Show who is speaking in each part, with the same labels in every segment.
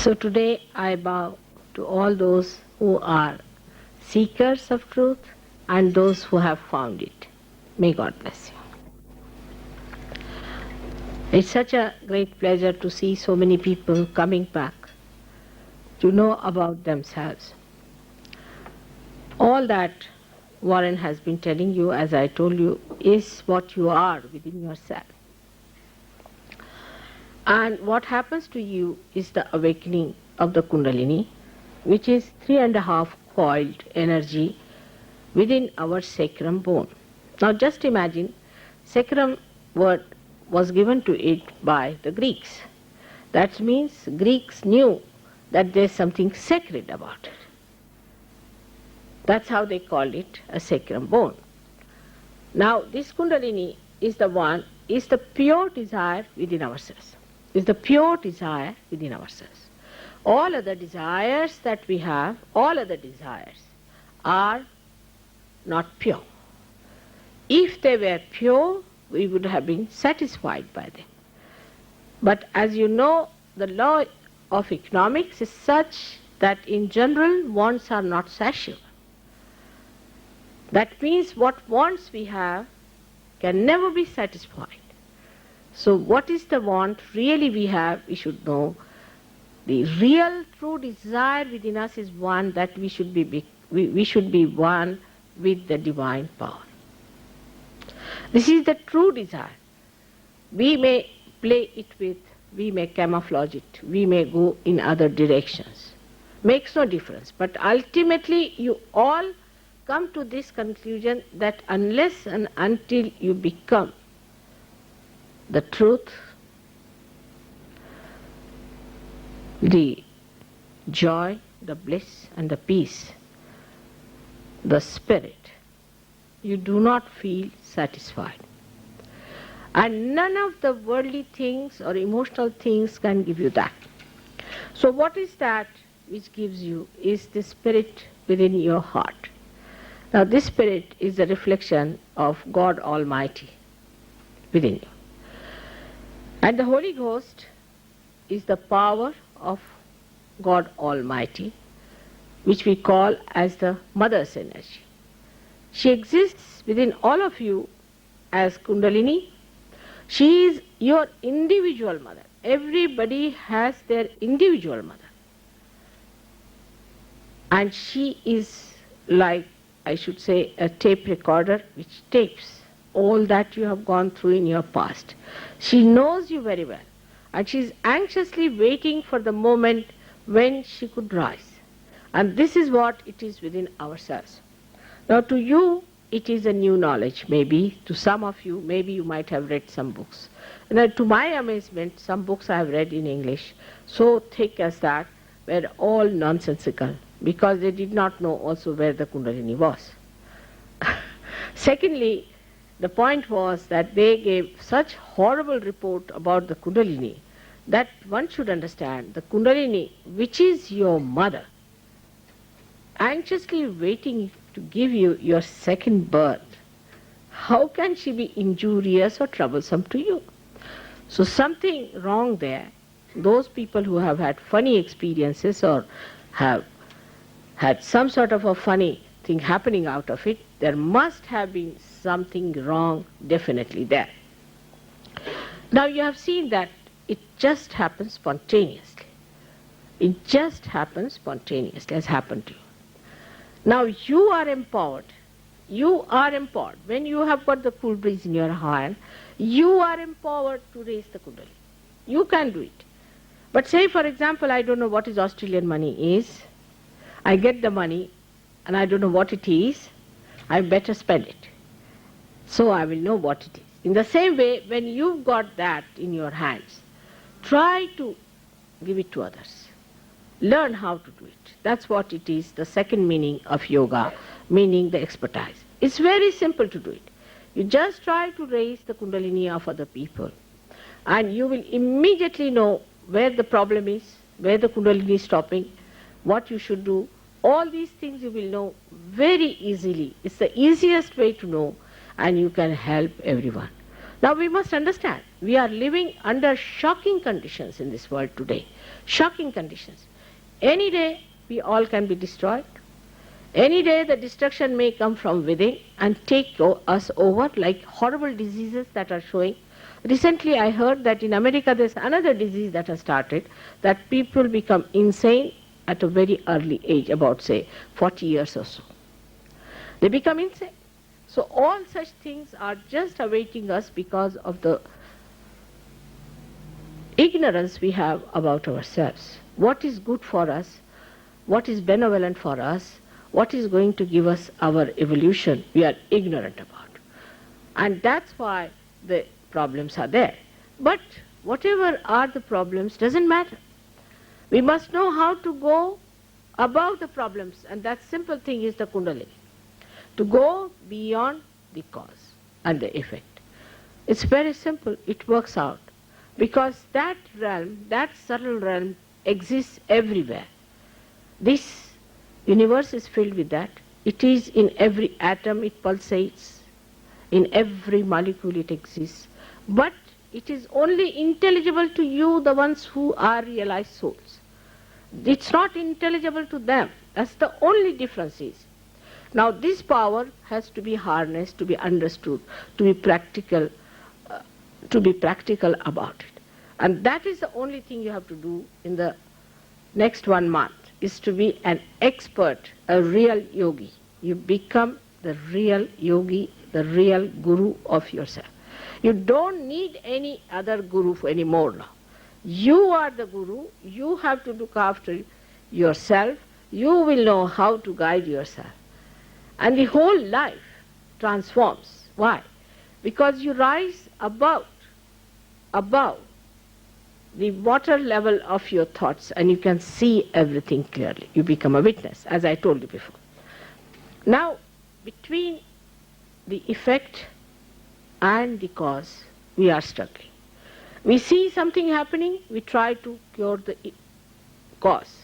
Speaker 1: So today I bow to all those who are seekers of truth and those who have found it. May God bless you. It's such a great pleasure to see so many people coming back to know about themselves. All that Warren has been telling you, as I told you, is what you are within yourself. And what happens to you is the awakening of the Kundalini, which is 3.5 coiled energy within our sacrum bone. Now just imagine, sacrum word was given to it by the Greeks. That means Greeks knew that there's something sacred about it. That's how they called it a sacrum bone. Now this Kundalini is the pure desire within ourselves. Is the pure desire within ourselves. All other desires that we have, all other desires are not pure. If they were pure, we would have been satisfied by them. But as you know, the law of economics is such that in general wants are not satiable. That means what wants we have can never be satisfied. So what is the want really we have, we should know. The real true desire within us is one that we should be one with the divine power. This is the true desire. We may play it with, we may camouflage it, we may go in other directions. Makes no difference. But ultimately you all come to this conclusion that unless and until you become the truth, the joy, the bliss and the peace, the spirit, you do not feel satisfied. And none of the worldly things or emotional things can give you that. So what is that which gives you is the spirit within your heart. Now this spirit is a reflection of God Almighty within you. And the Holy Ghost is the power of God Almighty, which we call as the Mother's energy. She exists within all of you as Kundalini. She is your individual mother. Everybody has their individual mother. And she is like, I should say, a tape recorder which tapes all that you have gone through in your past. She knows you very well, and she is anxiously waiting for the moment when she could rise. And this is what it is within ourselves. Now to you, it is a new knowledge, maybe. To some of you, maybe you might have read some books. And to my amazement, some books I have read in English, so thick as that, were all nonsensical, because they did not know also where the Kundalini was. Secondly, the point was that they gave such horrible report about the Kundalini that one should understand the Kundalini, which is your mother, anxiously waiting to give you your second birth. How can she be injurious or troublesome to you? So something wrong there. Those people who have had funny experiences or have had some sort of a funny thing happening out of it, there must have been something wrong definitely there. Now you have seen that it just happens spontaneously. It just happens spontaneously, has happened to you. Now you are empowered. You are empowered. When you have got the cool breeze in your hand, you are empowered to raise the Kundalini. You can do it. But say, for example, I don't know what is Australian money is. I get the money and I don't know what it is. I better spend it. So I will know what it is. In the same way, when you've got that in your hands, try to give it to others. Learn how to do it. That's what it is, the second meaning of yoga, meaning the expertise. It's very simple to do it. You just try to raise the Kundalini of other people, and you will immediately know where the problem is, where the Kundalini is stopping, what you should do. All these things you will know very easily. It's the easiest way to know, and you can help everyone. Now we must understand, we are living under shocking conditions in this world today. Shocking conditions. Any day we all can be destroyed. Any day the destruction may come from within and take us over, like horrible diseases that are showing. Recently I heard that in America there's another disease that has started, that people become insane at a very early age, about say 40 years or so. They become insane. So all such things are just awaiting us because of the ignorance we have about ourselves. What is good for us, what is benevolent for us, what is going to give us our evolution, we are ignorant about. And that's why the problems are there. But whatever are the problems doesn't matter. We must know how to go above the problems, and that simple thing is the Kundalini. To go beyond the cause and the effect. It's very simple, it works out. Because that realm, that subtle realm exists everywhere. This universe is filled with that. It is in every atom, it pulsates. In every molecule it exists. But it is only intelligible to you, the ones who are realized souls. It's not intelligible to them. That's the only difference is. Now this power has to be harnessed, to be understood, to be practical about it. And that is the only thing you have to do in the next 1 month, is to be an expert, a real yogi. You become the real yogi, the real guru of yourself. You don't need any other guru anymore now. You are the guru, you have to look after yourself, you will know how to guide yourself. And the whole life transforms. Why? Because you rise above the water level of your thoughts and you can see everything clearly. You become a witness, as I told you before. Now, between the effect and the cause, we are struggling. We see something happening, we try to cure the cause.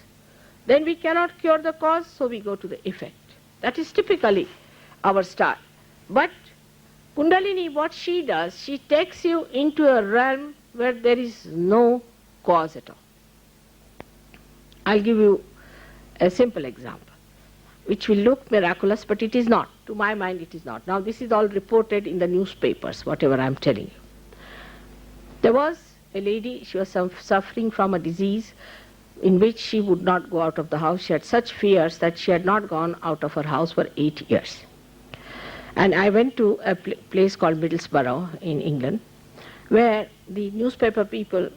Speaker 1: Then we cannot cure the cause, so we go to the effect. That is typically our style. But Kundalini, what she does, she takes you into a realm where there is no cause at all. I'll give you a simple example, which will look miraculous, but it is not. To my mind, it is not. Now, this is all reported in the newspapers, whatever I'm telling you. There was a lady, she was suffering from a disease in which she would not go out of the house. She had such fears that she had not gone out of her house for 8 years. And I went to a place called Middlesbrough in England, where the newspaper people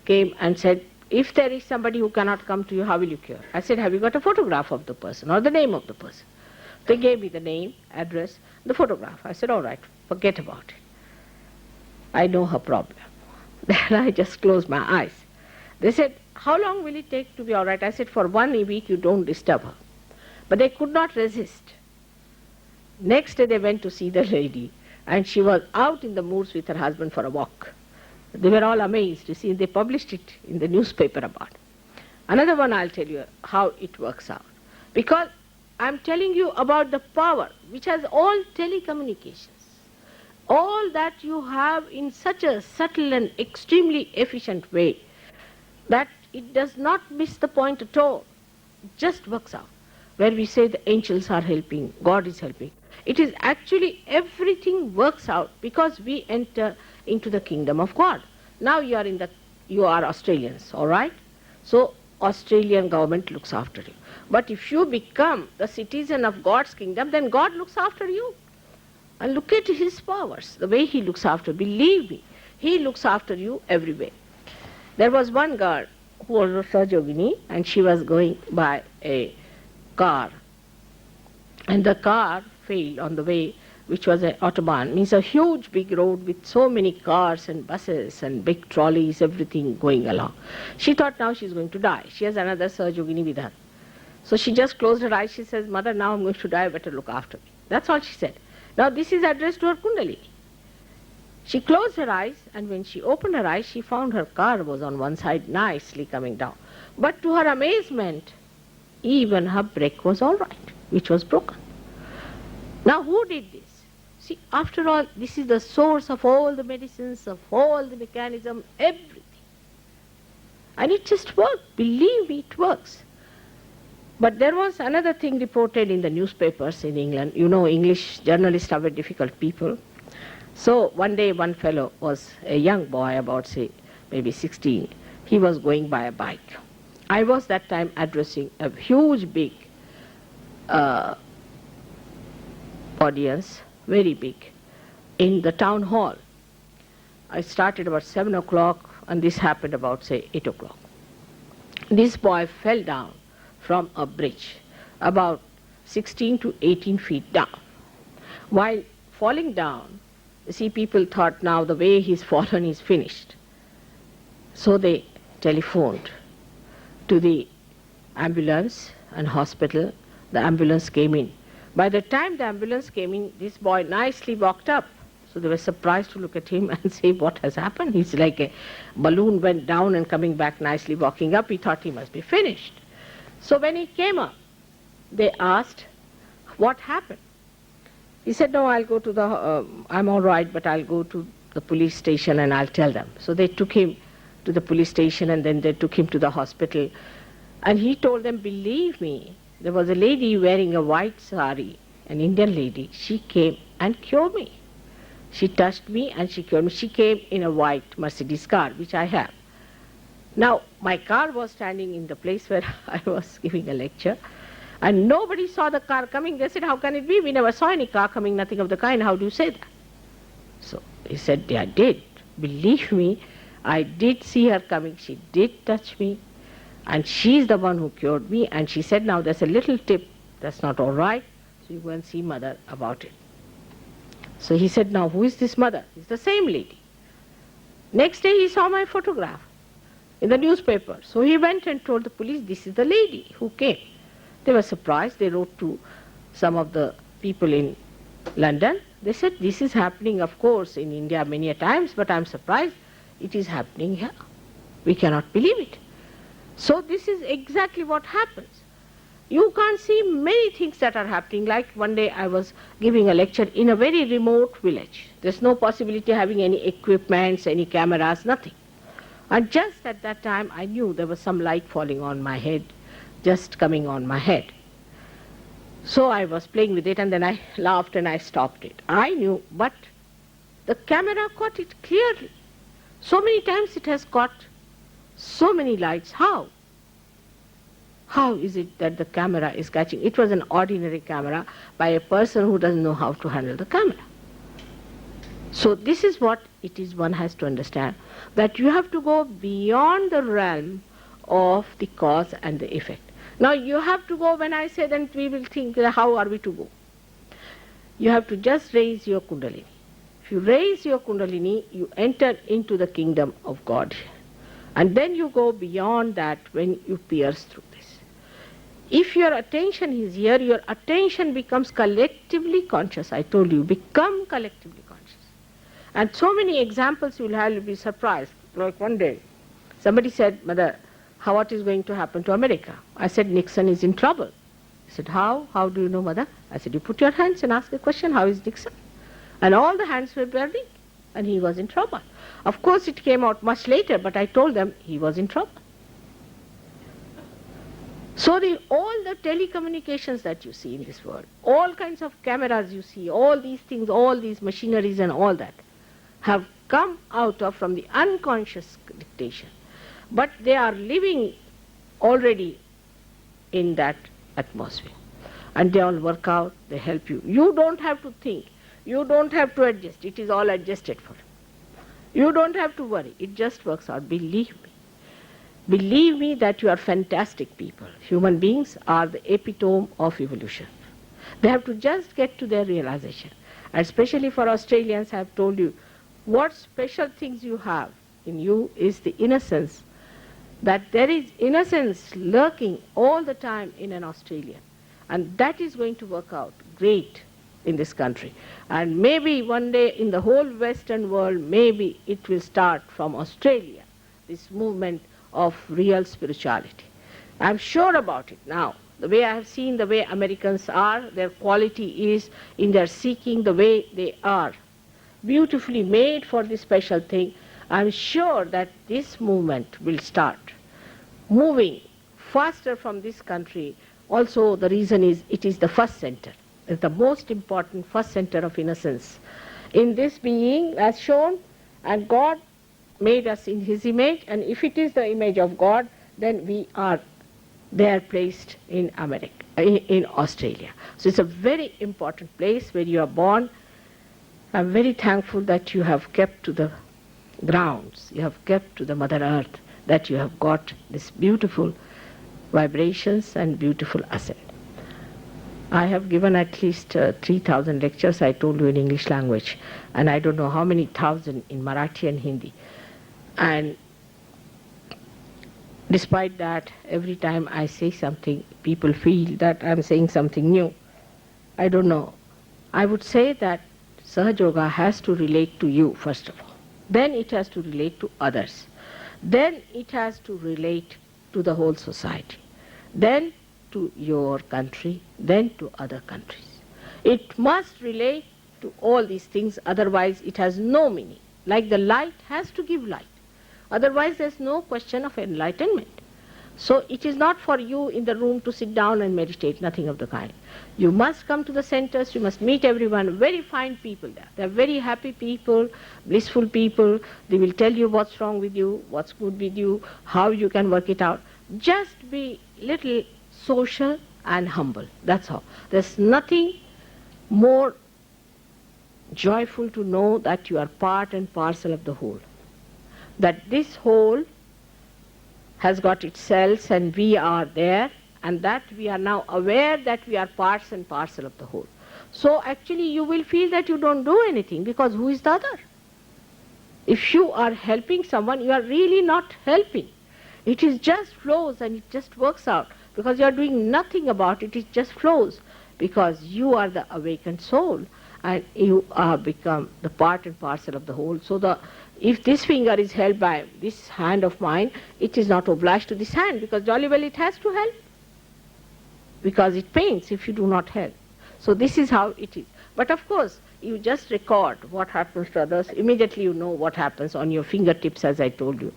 Speaker 1: came and said, if there is somebody who cannot come to you, how will you cure? I said, have you got a photograph of the person or the name of the person? They gave me the name, address, the photograph. I said, all right, forget about it. I know her problem. Then I just closed my eyes. They said, how long will it take to be all right? I said, for 1 week you don't disturb her. But they could not resist. Next day they went to see the lady, and she was out in the moors with her husband for a walk. They were all amazed. You see, they published it in the newspaper about it. Another one, I'll tell you how it works out. Because I'm telling you about the power which has all telecommunications. All that you have in such a subtle and extremely efficient way that it does not miss the point at all. It just works out. Where we say the angels are helping, God is helping. It is actually everything works out because we enter into the kingdom of God. Now you are Australians, all right? So Australian government looks after you. But if you become the citizen of God's kingdom, then God looks after you. And look at his powers, the way he looks after. Believe me, he looks after you every way. There was one girl who was a SahajaYogini, and she was going by a car. And the car failed on the way, which was an autobahn, means a huge big road with so many cars and buses and big trolleys, everything going along. She thought now she's going to die. She has another SahajaYogini with her. So she just closed her eyes. She says, Mother, now I'm going to die, better look after me. That's all she said. Now this is addressed to her Kundalini. She closed her eyes, and when she opened her eyes, she found her car was on one side nicely coming down. But to her amazement, even her brake was all right, which was broken. Now who did this? See, after all, this is the source of all the medicines, of all the mechanism, everything. And it just worked. Believe me, it works. But there was another thing reported in the newspapers in England. You know, English journalists are very difficult people. So one day one fellow was a young boy, about say maybe 16. He was going by a bike. I was that time addressing a huge big audience, very big, in the town hall. I started about 7 o'clock and this happened about say 8 o'clock. This boy fell down from a bridge about 16 to 18 feet down. While falling down, you see, people thought now the way he's fallen is finished. So they telephoned to the ambulance and hospital. The ambulance came in. By the time the ambulance came in, this boy nicely walked up. So they were surprised to look at him and say, what has happened? He's like a balloon went down and coming back nicely walking up. He thought he must be finished. So when he came up, they asked, what happened? He said, no, I'll go to the, I'm all right, but I'll go to the police station and I'll tell them. So they took him to the police station and then they took him to the hospital. And he told them, believe me, there was a lady wearing a white sari, an Indian lady. She came and cured me. She touched me and she cured me. She came in a white Mercedes car, which I have. Now, my car was standing in the place where I was giving a lecture. And nobody saw the car coming. They said, how can it be? We never saw any car coming, nothing of the kind. How do you say that? So he said, yeah, I did. Believe me, I did see her coming. She did touch me. And she's the one who cured me. And she said, now there's a little tip. That's not all right. So you go and see mother about it. So he said, now who is this mother? It's the same lady. Next day he saw my photograph in the newspaper. So he went and told the police, this is the lady who came. They were surprised. They wrote to some of the people in London. They said, this is happening, of course, in India many a times, but I'm surprised it is happening here. We cannot believe it. So this is exactly what happens. You can't see many things that are happening. Like one day I was giving a lecture in a very remote village. There's no possibility of having any equipments, any cameras, nothing. And just at that time I knew there was some light falling on my head, just coming on my head. So I was playing with it and then I laughed and I stopped it. I knew, but the camera caught it clearly. So many times it has caught so many lights. How? How is it that the camera is catching? It was an ordinary camera by a person who doesn't know how to handle the camera. So this is what it is one has to understand, that you have to go beyond the realm of the cause and the effect. Now you have to go, when I say then we will think, how are we to go? You have to just raise your Kundalini. If you raise your Kundalini, you enter into the kingdom of God. And then you go beyond that when you pierce through this. If your attention is here, your attention becomes collectively conscious. I told you, become collectively conscious. And so many examples you will have, you'll be surprised. Like one day, somebody said, Mother, what is going to happen to America? I said, Nixon is in trouble. He said, how? How do you know, Mother? I said, you put your hands and ask the question, how is Nixon? And all the hands were burning, and he was in trouble. Of course, it came out much later, but I told them he was in trouble. So all the telecommunications that you see in this world, all kinds of cameras you see, all these things, all these machineries and all that, have come out of from the unconscious dictation. But they are living already in that atmosphere. And they all work out, they help you. You don't have to think. You don't have to adjust. It is all adjusted for. You don't have to worry. It just works out. Believe me. Believe me that you are fantastic people. Human beings are the epitome of evolution. They have to just get to their realization. And especially for Australians, I have told you, what special things you have in you is the innocence. That there is innocence lurking all the time in an Australian. And that is going to work out great in this country. And maybe one day in the whole Western world, maybe it will start from Australia, this movement of real spirituality. I'm sure about it now. the way I have seen the way Americans are, their quality is in their seeking the way they are, beautifully made for this special thing. I'm sure that this movement will start moving faster from this country. Also, the reason is it is the first center. It's the most important first center of innocence in this being as shown, and God made us in His image, and if it is the image of God, then we are there placed in America, in Australia. So it's a very important place where you are born. I'm very thankful that you have kept to the grounds, you have kept to the Mother Earth, that you have got this beautiful vibrations and beautiful ascent. I have given at least 3,000 lectures, I told you, in English language, and I don't know how many thousand in Marathi and Hindi. And despite that, every time I say something, people feel that I'm saying something new. I don't know. I would say that SahajaYoga has to relate to you, first of all. Then it has to relate to others. Then it has to relate to the whole society. Then to your country, then to other countries. It must relate to all these things, otherwise it has no meaning. Like the light has to give light. Otherwise there's no question of enlightenment. So it is not for you in the room to sit down and meditate, nothing of the kind. You must come to the centers, you must meet everyone, very fine people there. They're very happy people, blissful people. They will tell you what's wrong with you, what's good with you, how you can work it out. Just be little social and humble, that's all. There's nothing more joyful to know that you are part and parcel of the whole. That this whole has got its cells and we are there, and that we are now aware that we are parts and parcel of the whole. So actually you will feel that you don't do anything, because who is the other? If you are helping someone, you are really not helping. It is just flows and it just works out, because you are doing nothing about it, it just flows, because you are the awakened soul and you are become the part and parcel of the whole. So if this finger is held by this hand of mine, it is not obliged to this hand, because jolly well it has to help, because it pains if you do not help. So this is how it is. But of course, you just record what happens to others, immediately you know what happens on your fingertips, as I told you,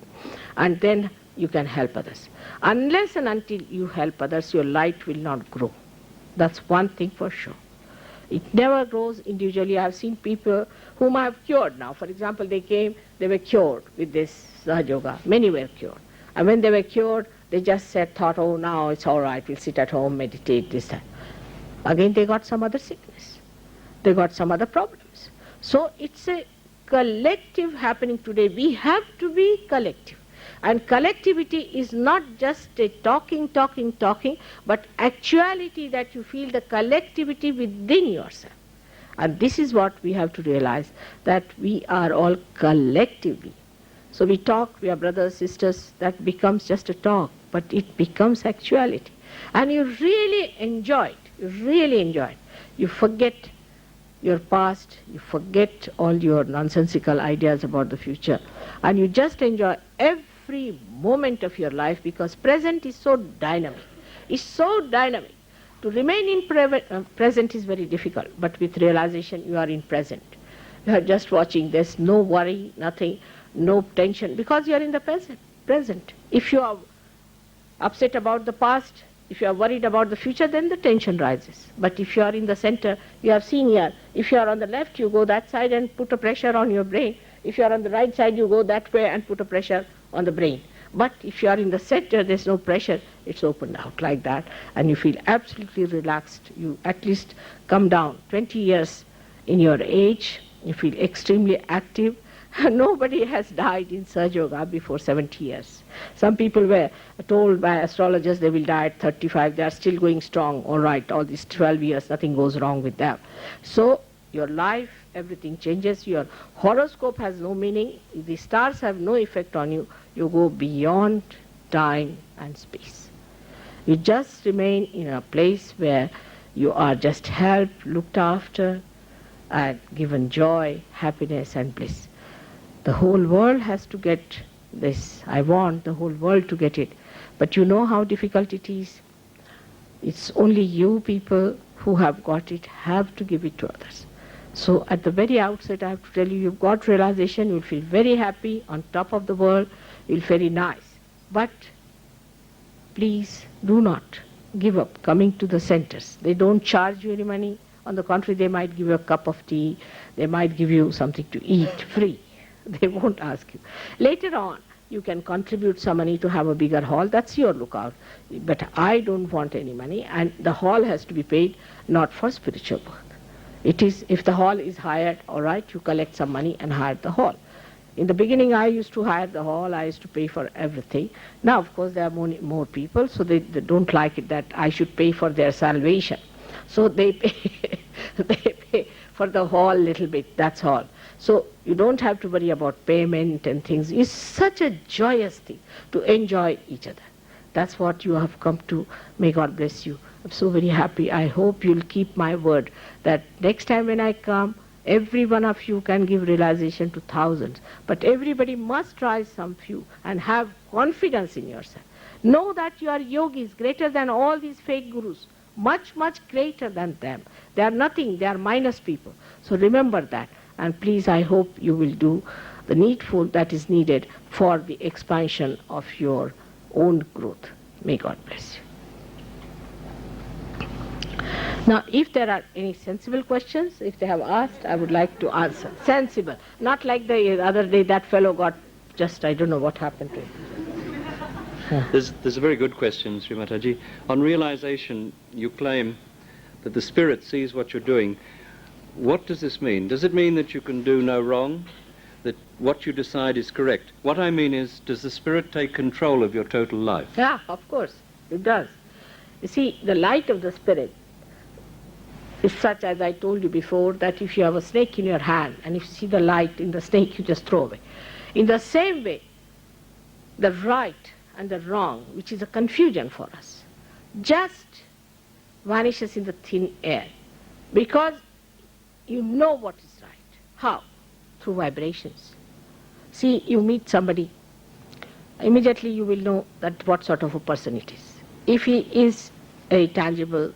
Speaker 1: and then you can help others. Unless and until you help others, your light will not grow. That's one thing for sure. It never grows individually. I have seen people whom I have cured now. For example, they came, they were cured with this SahajaYoga. Many were cured. And when they were cured, they just thought, oh, now it's all right, we'll sit at home, meditate, this, that. Again, they got some other sickness. They got some other problems. So it's a collective happening today. We have to be collective. And collectivity is not just a talking, but actuality, that you feel the collectivity within yourself. And this is what we have to realize, that we are all collectively. So we talk, we are brothers, sisters, that becomes just a talk, but it becomes actuality. And you really enjoy it, you really enjoy it. You forget your past, you forget all your nonsensical ideas about the future, and you just enjoy every moment of your life, because present is so dynamic. It's so dynamic. To remain in present is very difficult, but with realization you are in present. You are just watching, there's no worry, nothing, no tension, because you are in the present. If you are upset about the past, if you are worried about the future, then the tension rises. But if you are in the center, you have seen here, if you are on the left, you go that side and put a pressure on your brain. If you are on the right side, you go that way and put a pressure on the brain. But if you are in the center, there's no pressure, it's opened out like that, and you feel absolutely relaxed. You at least come down 20 years in your age, you feel extremely active. Nobody has died in SahajaYoga before 70 years. Some people were told by astrologers they will die at 35, they are still going strong, all right, all these 12 years, nothing goes wrong with them. So your life, everything changes, your horoscope has no meaning, the stars have no effect on you, you go beyond time and space. You just remain in a place where you are just helped, looked after, and given joy, happiness and bliss. The whole world has to get this. I want the whole world to get it. But you know how difficult it is. It's only you people who have got it have to give it to others. So at the very outset, I have to tell you, you've got realization, you'll feel very happy, on top of the world, you'll feel very nice. But please do not give up coming to the centers. They don't charge you any money. On the contrary, they might give you a cup of tea, they might give you something to eat free. They won't ask you. Later on, you can contribute some money to have a bigger hall. That's your lookout. But I don't want any money, and the hall has to be paid not for spiritual work. It is, if the hall is hired, all right, you collect some money and hire the hall. In the beginning, I used to hire the hall, I used to pay for everything. Now, of course, there are more people, so they don't like it that I should pay for their salvation. So they pay, they pay for the hall a little bit, that's all. So you don't have to worry about payment and things. It's such a joyous thing to enjoy each other. That's what you have come to. May God bless you. I'm so very happy. I hope you'll keep my word that next time when I come, every one of you can give realization to thousands. But everybody must try some few and have confidence in yourself. Know that you are yogis, greater than all these fake gurus. Much, much greater than them. They are nothing. They are minus people. So remember that. And please, I hope you will do the needful that is needed for the expansion of your own growth. May God bless you. Now, if there are any sensible questions, if they have asked, I would like to answer. Sensible. Not like the other day that fellow got just, I don't know what happened to him.
Speaker 2: There's a very good question, Sri Mataji. On realization, you claim that the spirit sees what you're doing. What does this mean? Does it mean that you can do no wrong? That what you decide is correct? What I mean is, does the spirit take control of your total life?
Speaker 1: Yeah, of course, it does. You see, the light of the spirit is such, as I told you before, that if you have a snake in your hand and if you see the light in the snake, you just throw away. In the same way, the right and the wrong, which is a confusion for us, just vanishes in the thin air. Because you know what is right. How? Through vibrations. See, you meet somebody, immediately you will know that what sort of a person it is. If he is a tangible,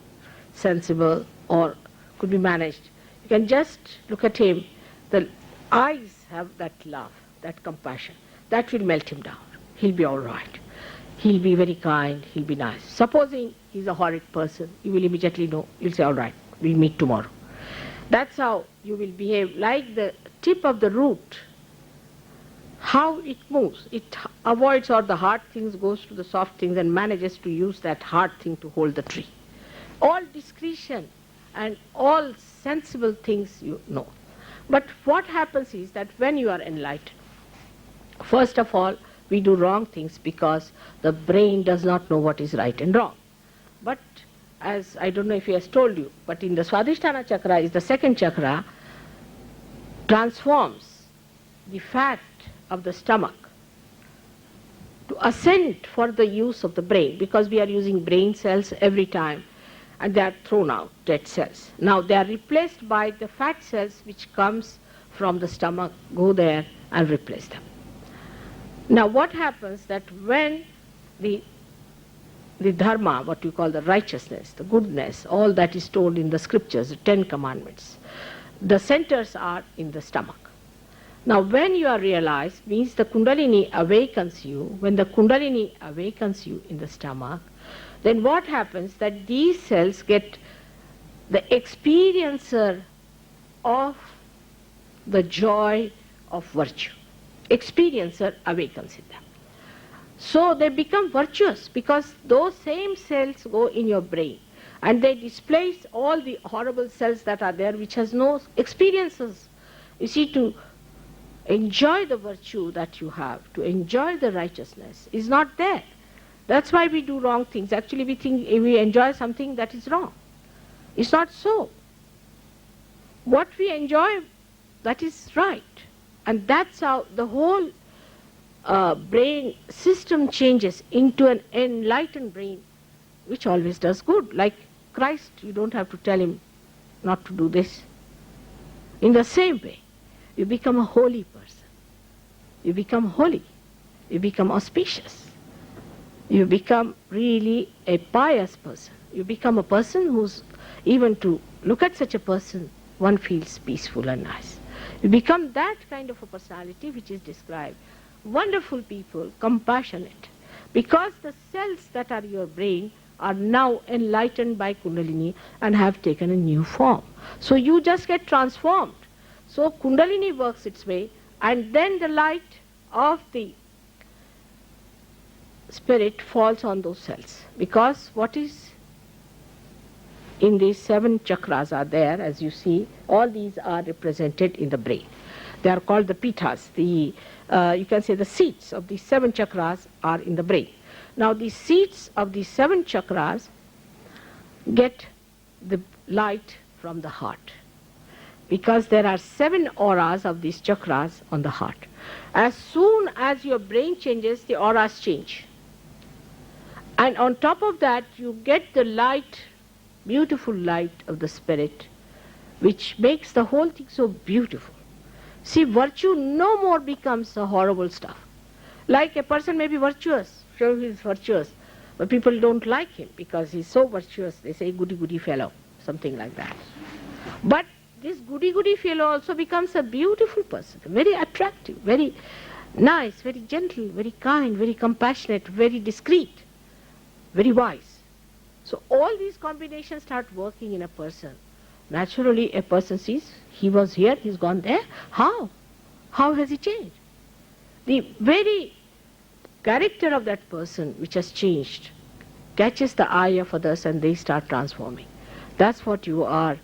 Speaker 1: sensible, or could be managed, you can just look at him. The eyes have that love, that compassion. That will melt him down. He'll be all right. He'll be very kind, he'll be nice. Supposing he's a horrid person, you will immediately know. You'll say, all right, we'll meet tomorrow. That's how you will behave, like the tip of the root, how it moves. It avoids all the hard things, goes to the soft things, and manages to use that hard thing to hold the tree. All discretion and all sensible things you know. But what happens is that when you are enlightened, first of all, we do wrong things because the brain does not know what is right and wrong. But as I don't know if he has told you, but in the Swadhisthana chakra is the second chakra, transforms the fat of the stomach to ascend for the use of the brain, because we are using brain cells every time and they are thrown out, dead cells. Now they are replaced by the fat cells which comes from the stomach, go there and replace them. Now what happens that when the dharma, what you call the righteousness, the goodness, all that is told in the scriptures, the 10 commandments, the centers are in the stomach. Now when you are realized, means the Kundalini awakens you. When the Kundalini awakens you in the stomach, then what happens that these cells get the experiencer of the joy of virtue. Experiencer awakens in them. So they become virtuous because those same cells go in your brain and they displace all the horrible cells that are there which has no experiences. You see, to enjoy the virtue that you have, to enjoy the righteousness is not there. That's why we do wrong things. Actually we think we enjoy something that is wrong. It's not so. What we enjoy, that is right. And that's how the whole brain system changes into an enlightened brain which always does good. Like Christ, you don't have to tell him not to do this. In the same way, you become a holy person. You become holy. You become auspicious. You become really a pious person. You become a person who's, even to look at such a person, one feels peaceful and nice. You become that kind of a personality which is described. Wonderful people, compassionate. Because the cells that are your brain are now enlightened by Kundalini and have taken a new form. So you just get transformed. So Kundalini works its way, and then the light of the spirit falls on those cells. Because what is in these 7 chakras are there, as you see, all these are represented in the brain. They are called the pithas. You can say the seats of these 7 chakras are in the brain. Now the seats of these 7 chakras get the light from the heart, because there are 7 auras of these chakras on the heart. As soon as your brain changes, the auras change. And on top of that, you get the light, beautiful light of the spirit, which makes the whole thing so beautiful. See, virtue no more becomes a horrible stuff. Like a person may be virtuous, sure he is virtuous, but people don't like him because he's so virtuous. They say, goody goody fellow, something like that. But this goody goody fellow also becomes a beautiful person, very attractive, very nice, very gentle, very kind, very compassionate, very discreet, very wise. So all these combinations start working in a person. Naturally a person sees, he was here, he's gone there. How? How has he changed? The very character of that person which has changed catches the eye of others and they start transforming. That's what you are.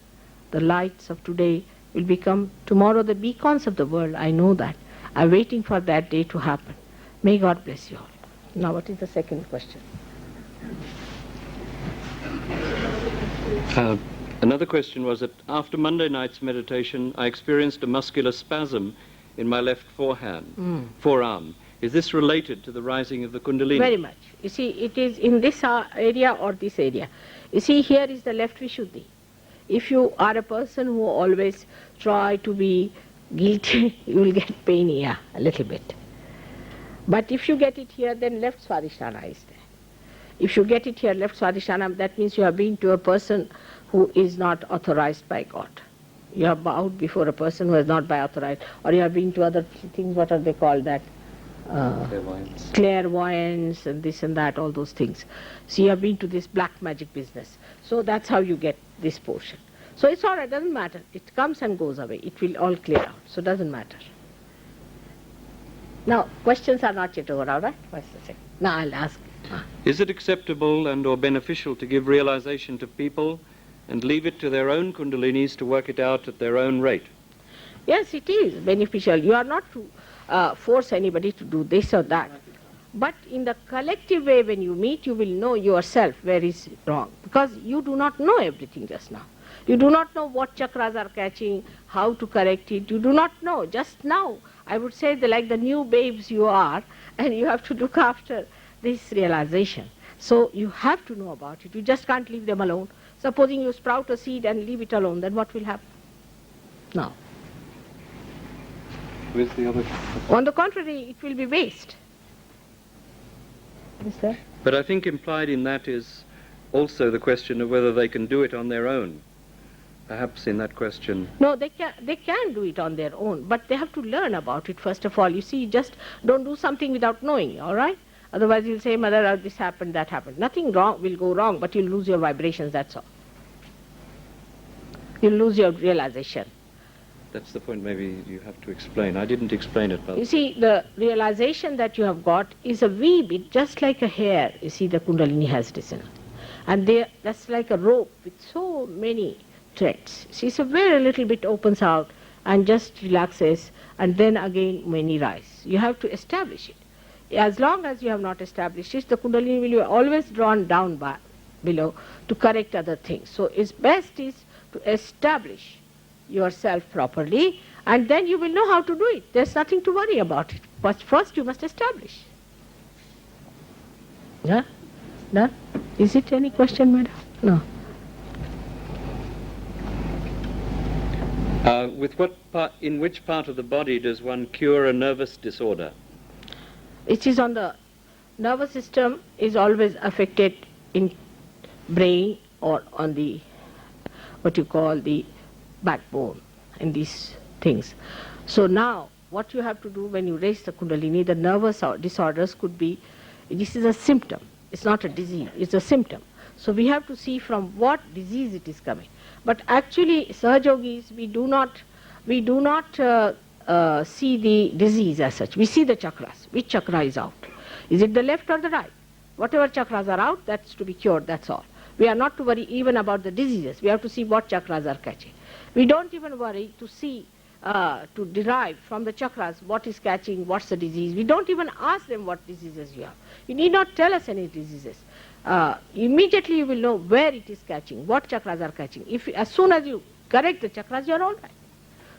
Speaker 1: The lights of today will become tomorrow the beacons of the world. I know that. I'm waiting for that day to happen. May God bless you all. Now what is the second question?
Speaker 2: Another question was that after Monday night's meditation, I experienced a muscular spasm in my left forearm. Is this related to the rising of the Kundalini?
Speaker 1: Very much. You see, it is in this area or this area. You see, here is the left Vishuddhi. If you are a person who always try to be guilty, you will get pain here a little bit. But if you get it here, then left Swadhisthana is there. If you get it here, left Swadhisthana, that means you have been to a person who is not authorized by God. You have bowed before a person who is not by authorized, or you have been to other things, what are they called that? Clairvoyance and this and that, all those things. So you have been to this black magic business. So that's how you get this portion. So it's all right, doesn't matter. It comes and goes away. It will all clear out. So it doesn't matter. Now, questions are not yet over, all right? What's the second? Now I'll ask.
Speaker 2: Is it acceptable and or beneficial to give realization to people and leave it to their own Kundalinis to work it out at their own rate?
Speaker 1: Yes, it is beneficial. You are not to force anybody to do this or that. But in the collective way, when you meet, you will know yourself where is wrong. Because you do not know everything just now. You do not know what chakras are catching, how to correct it. You do not know. Just now, I would say, like the new babes you are, and you have to look after this realization. So you have to know about it. You just can't leave them alone. Supposing you sprout a seed and leave it alone, then what will happen? No.
Speaker 2: Where's the other?
Speaker 1: On the contrary, it will be waste. Is there?
Speaker 2: But I think implied in that is also the question of whether they can do it on their own. Perhaps in that question.
Speaker 1: No, they can do it on their own, but they have to learn about it first of all. You see, just don't do something without knowing, all right? Otherwise you'll say, Mother, this happened, that happened. Nothing wrong will go wrong, but you'll lose your vibrations, that's all. You'll lose your realization.
Speaker 2: That's the point maybe you have to explain. I didn't explain it, but...
Speaker 1: You see, the realization that you have got is a wee bit, just like a hair, you see, the Kundalini has risen. And that's like a rope with so many threads. See, so very little bit opens out and just relaxes, and then again many rise. You have to establish it. As long as you have not established it, the Kundalini will be always drawn down below to correct other things. So its best is to establish yourself properly, and then you will know how to do it. There's nothing to worry about it. But first you must establish. Yeah? Done? Is it any question, madam? No.
Speaker 2: In which part of the body does one cure a nervous disorder?
Speaker 1: It is on the nervous system is always affected in brain or on the, what you call the backbone, in these things. So now, what you have to do when you raise the Kundalini, the nervous disorders could be, this is a symptom. It's not a disease, it's a symptom. So we have to see from what disease it is coming. But actually, Sahajogis, we do not see the disease as such. We see the chakras. Which chakra is out? Is it the left or the right? Whatever chakras are out, that's to be cured, that's all. We are not to worry even about the diseases. We have to see what chakras are catching. We don't even worry to see, to derive from the chakras what is catching, what's the disease. We don't even ask them what diseases you have. You need not tell us any diseases. Immediately you will know where it is catching, what chakras are catching. As soon as you correct the chakras, you are all right.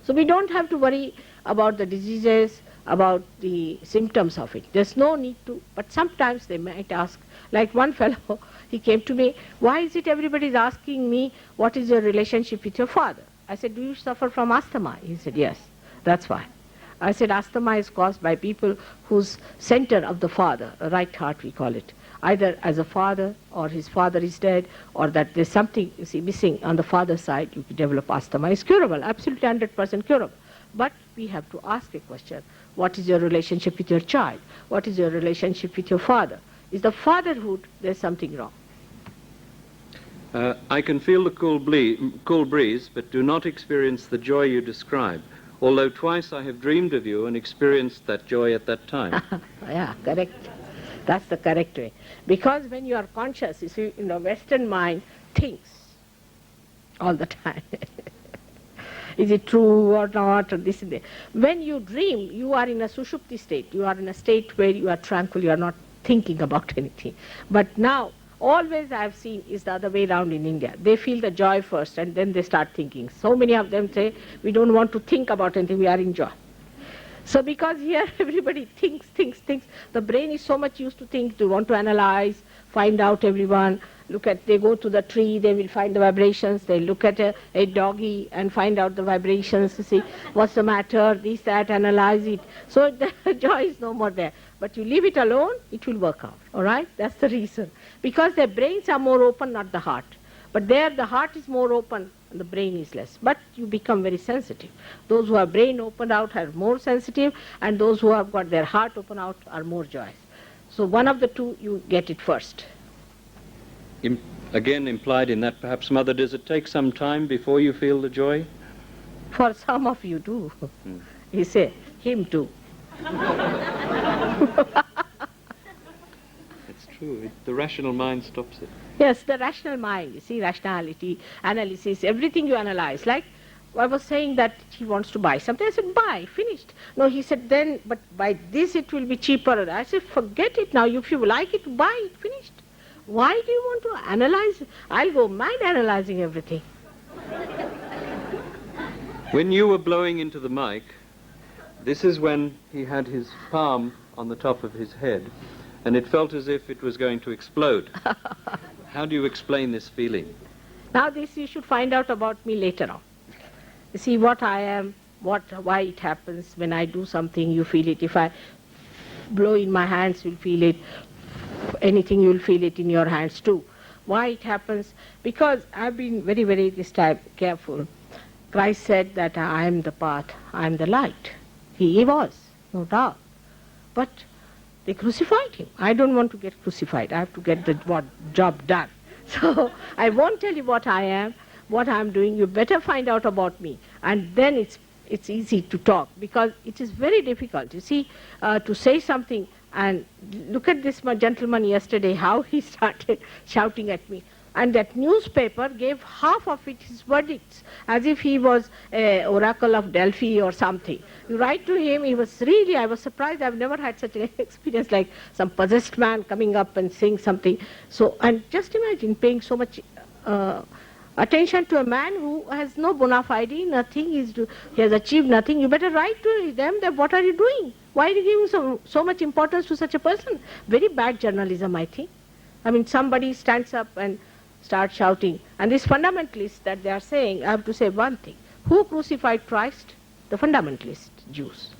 Speaker 1: So we don't have to worry about the diseases, about the symptoms of it. There's no need to, but sometimes they might ask, like one fellow, he came to me, why is it everybody is asking me, what is your relationship with your father? I said, do you suffer from asthma? He said, yes, that's why. I said, asthma is caused by people whose center of the father, right heart we call it, either as a father or his father is dead, or that there's something missing on the father's side, you can develop asthma. It's curable, absolutely 100% curable. But we have to ask a question. What is your relationship with your child? What is your relationship with your father? Is the fatherhood, there's something wrong?
Speaker 2: I can feel the cool breeze, but do not experience the joy you describe, although twice I have dreamed of you and experienced that joy at that time.
Speaker 1: Yeah, correct. That's the correct way. Because when you are conscious, you see, Western mind thinks all the time. Is it true or not, or this and that. When you dream, you are in a sushupti state. You are in a state where you are tranquil, you are not thinking about anything. But now, always I have seen is the other way around in India. They feel the joy first and then they start thinking. So many of them say, we don't want to think about anything, we are in joy. So because here everybody thinks, the brain is so much used to think, to want to analyze, find out everyone, they go to the tree, they will find the vibrations, they look at a doggy and find out the vibrations, to see what's the matter, this, that, analyze it. So the joy is no more there. But you leave it alone, it will work out, all right? That's the reason. Because their brains are more open, not the heart. But there the heart is more open and the brain is less. But you become very sensitive. Those who have brain opened out are more sensitive, and those who have got their heart open out are more joyous. So one of the two, you get it first.
Speaker 2: Again implied in that, perhaps, Mother, does it take some time before you feel the joy?
Speaker 1: For some of you do. He said, him too.
Speaker 2: It's true. The rational mind stops it.
Speaker 1: Yes, the rational mind. You see, rationality, analysis, everything you analyze. Like I was saying that he wants to buy something. I said, buy, finished. No, he said, then, but by this it will be cheaper. I said, forget it now. If you like it, buy it, finished. Why do you want to analyze? I'll go mad analyzing everything.
Speaker 2: When you were blowing into the mic, this is when he had his palm on the top of his head, and it felt as if it was going to explode. How do you explain this feeling?
Speaker 1: Now this you should find out about me later on. You see what I am, why it happens. When I do something, you feel it. If I blow in my hands, you'll feel it. Anything, you'll feel it in your hands too. Why it happens? Because I've been very, very this time careful. Christ said that I am the path, I am the light. He was, no doubt. But they crucified him. I don't want to get crucified. I have to get the job done. So I won't tell you what I am, what I am doing. You better find out about me. And then it's easy to talk, because it is very difficult, you see, to say something. And look at this gentleman yesterday, how he started shouting at me. And that newspaper gave half of it his verdicts, as if he was an oracle of Delphi or something. You write to him, I was surprised. I've never had such an experience, like some possessed man coming up and saying something. So, and just imagine paying so much attention to a man who has no bona fide, nothing, he has achieved nothing. You better write to them that what are you doing? Why are you giving so much importance to such a person? Very bad journalism, I think. I mean, somebody stands up and starts shouting. And these fundamentalists that they are saying, I have to say one thing. Who crucified Christ? The fundamentalist Jews.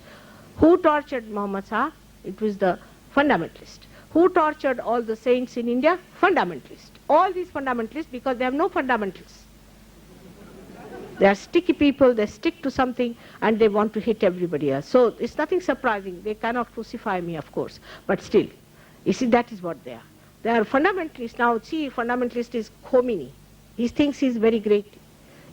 Speaker 1: Who tortured Muhammad It was the fundamentalist. Who tortured all the saints in India? Fundamentalist. all these fundamentalists, because they have no fundamentals. They are sticky people, they stick to something and they want to hit everybody else. So it's nothing surprising. They cannot crucify me, of course, but still, you see, that is what they are. They are fundamentalists. Now, see, fundamentalist is Khomeini. He thinks he's very great.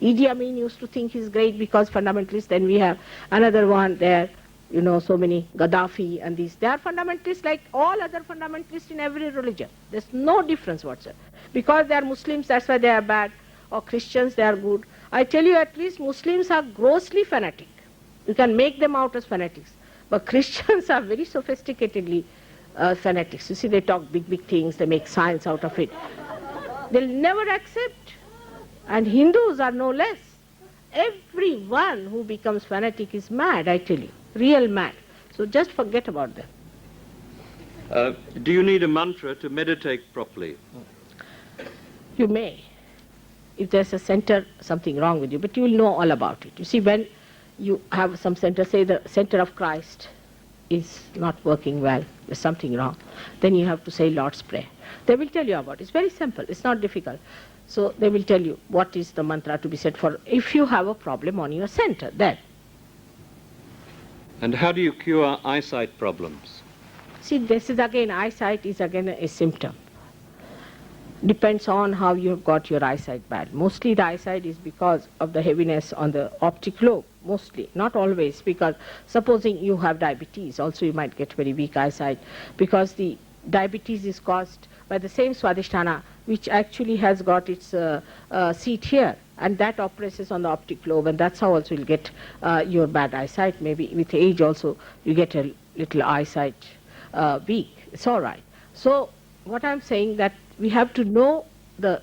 Speaker 1: Idi Amin used to think he's great because fundamentalist. Then we have another one there, you know, so many, Gaddafi and these. They are fundamentalists like all other fundamentalists in every religion. There's no difference whatsoever. Because they are Muslims, that's why they are bad. Or Christians, they are good. I tell you, at least Muslims are grossly fanatic. You can make them out as fanatics. But Christians are very sophisticatedly fanatics. You see, they talk big, big things, they make science out of it. They'll never accept. And Hindus are no less. Everyone who becomes fanatic is mad, I tell you. Real mad. So just forget about them.
Speaker 2: Do you need a mantra to meditate properly?
Speaker 1: You may. If there's a center, something wrong with you, but you will know all about it. You see, when you have some center, say the center of Christ is not working well, there's something wrong, then you have to say Lord's Prayer. They will tell you about it. It's very simple. It's not difficult. So they will tell you what is the mantra to be said for if you have a problem on your center, then.
Speaker 2: And how do you cure eyesight problems?
Speaker 1: See, this is again, eyesight is again a symptom. Depends on how you have got your eyesight bad. Mostly the eyesight is because of the heaviness on the optic lobe, mostly, not always, because supposing you have diabetes, also you might get very weak eyesight, because the diabetes is caused by the same Swadhisthana, which actually has got its seat here, and that oppresses on the optic lobe, and that's how also you'll get your bad eyesight. Maybe with age also you get a little eyesight weak. It's all right. So what I'm saying that we have to know the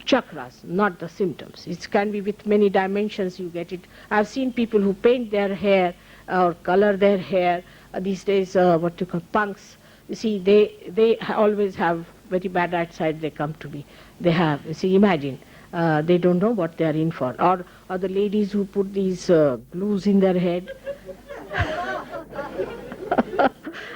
Speaker 1: chakras, not the symptoms. It can be with many dimensions you get it. I've seen people who paint their hair or color their hair. These days, what you call punks. You see, they always have very bad eyesight. They come to me. They have. You see, imagine. They don't know what they are in for. Or the ladies who put these glues in their head.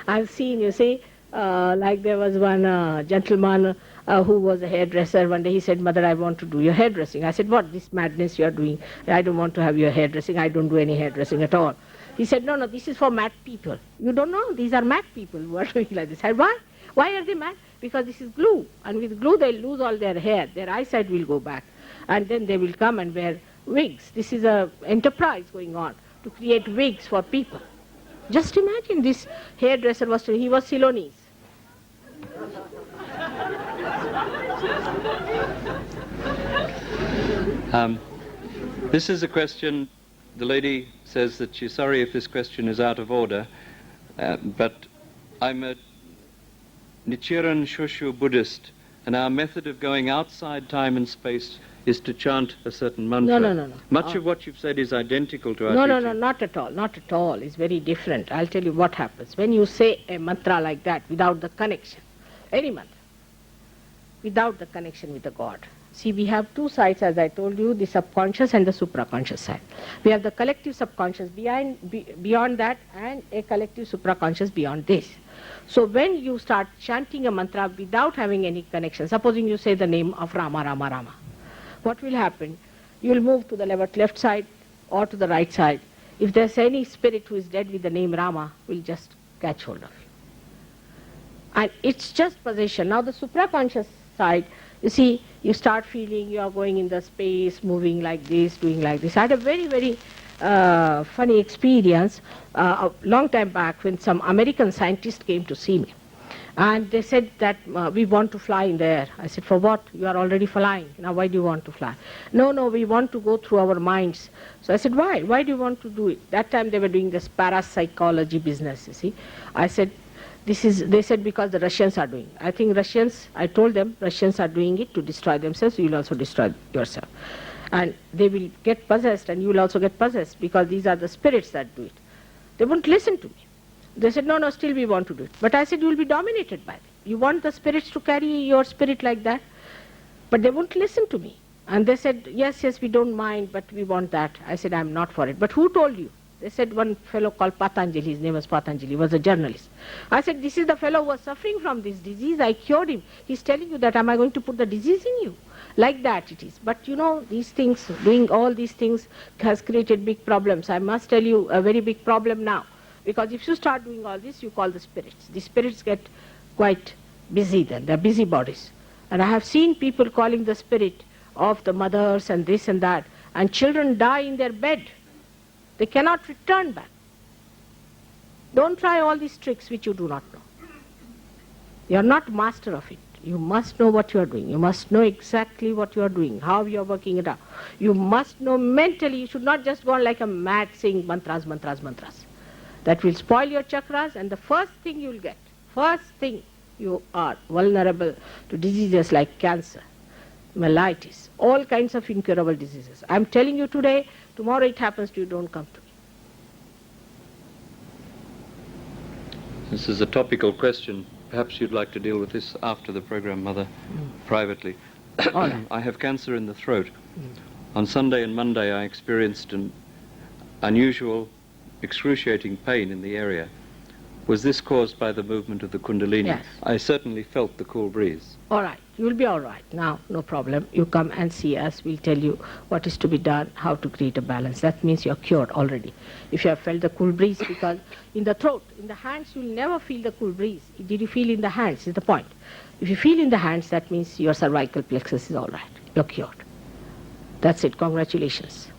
Speaker 1: I've seen, you see, like there was one gentleman who was a hairdresser. One day he said, "Mother, I want to do your hairdressing." I said, "What, this madness you are doing? I don't want to have your hairdressing. I don't do any hairdressing at all." He said, "No, no, this is for mad people." You don't know? These are mad people who are doing like this. I said, "Why? Why are they mad?" Because this is glue. And with glue they'll lose all their hair. Their eyesight will go back. And then they will come and wear wigs. This is an enterprise going on to create wigs for people. Just imagine this hairdresser he was Ceylonese.
Speaker 2: This is a question, the lady says that she's sorry if this question is out of order, but I'm a Nichiren Shoshu Buddhist, and our method of going outside time and space is to chant a certain mantra.
Speaker 1: No.
Speaker 2: Much of what you've said is identical to our
Speaker 1: No,
Speaker 2: teaching.
Speaker 1: not at all. Not at all. It's very different. I'll tell you what happens. When you say a mantra like that without the connection, any mantra, without the connection with the God. See, we have two sides, as I told you, the subconscious and the supraconscious side. We have the collective subconscious beyond that and a collective supraconscious beyond this. So when you start chanting a mantra without having any connection, supposing you say the name of Rama, Rama, Rama, what will happen? You will move to the left side or to the right side. If there's any spirit who is dead with the name Rama, will just catch hold of you. And it's just possession. Now the supraconscious side, you see, you start feeling you are going in the space, moving like this, doing like this. I had a very, very funny experience a long time back when some American scientist came to see me. And they said that we want to fly in the air. I said, for what? You are already flying. Now why do you want to fly? No, we want to go through our minds. So I said, why? Why do you want to do it? That time they were doing this parapsychology business, you see. I said, they said because the Russians are doing. I think I told them, Russians are doing it to destroy themselves, you will also destroy yourself. And they will get possessed and you will also get possessed because these are the spirits that do it. They won't listen to me. They said, no, still we want to do it. But I said, you will be dominated by them. You want the spirits to carry your spirit like that? But they won't listen to me. And they said, yes, we don't mind, but we want that. I said, I'm not for it. But who told you? They said one fellow called Patanjali, his name was Patanjali, was a journalist. I said, this is the fellow who was suffering from this disease, I cured him. He's telling you that, am I going to put the disease in you? Like that it is. But you know, these things, doing all these things has created big problems. I must tell you a very big problem now. Because if you start doing all this, you call the spirits. The spirits get quite busy then, they're busy bodies. And I have seen people calling the spirit of the mothers and this and that, and children die in their bed. They cannot return back. Don't try all these tricks which you do not know. You are not master of it. You must know what you are doing. You must know exactly what you are doing, how you are working it out. You must know mentally. You should not just go on like a mad saying mantras, mantras, mantras. That will spoil your chakras, and the first thing you will get, first thing, you are vulnerable to diseases like cancer, mellitus, all kinds of incurable diseases. I am telling you today, tomorrow it happens to you, don't come to me.
Speaker 2: This is a topical question. Perhaps you'd like to deal with this after the program, Mother, privately.
Speaker 1: All right.
Speaker 2: I have cancer in the throat. On Sunday and Monday I experienced an unusual, excruciating pain in the area. Was this caused by the movement of the Kundalini?
Speaker 1: Yes.
Speaker 2: I certainly felt the cool breeze.
Speaker 1: All right, you will be all right. Now, no problem. You come and see us. We'll tell you what is to be done, how to create a balance. That means you're cured already. If you have felt the cool breeze, because in the throat, in the hands, you'll never feel the cool breeze. Did you feel in the hands is the point. If you feel in the hands, that means your cervical plexus is all right. You're cured. That's it. Congratulations.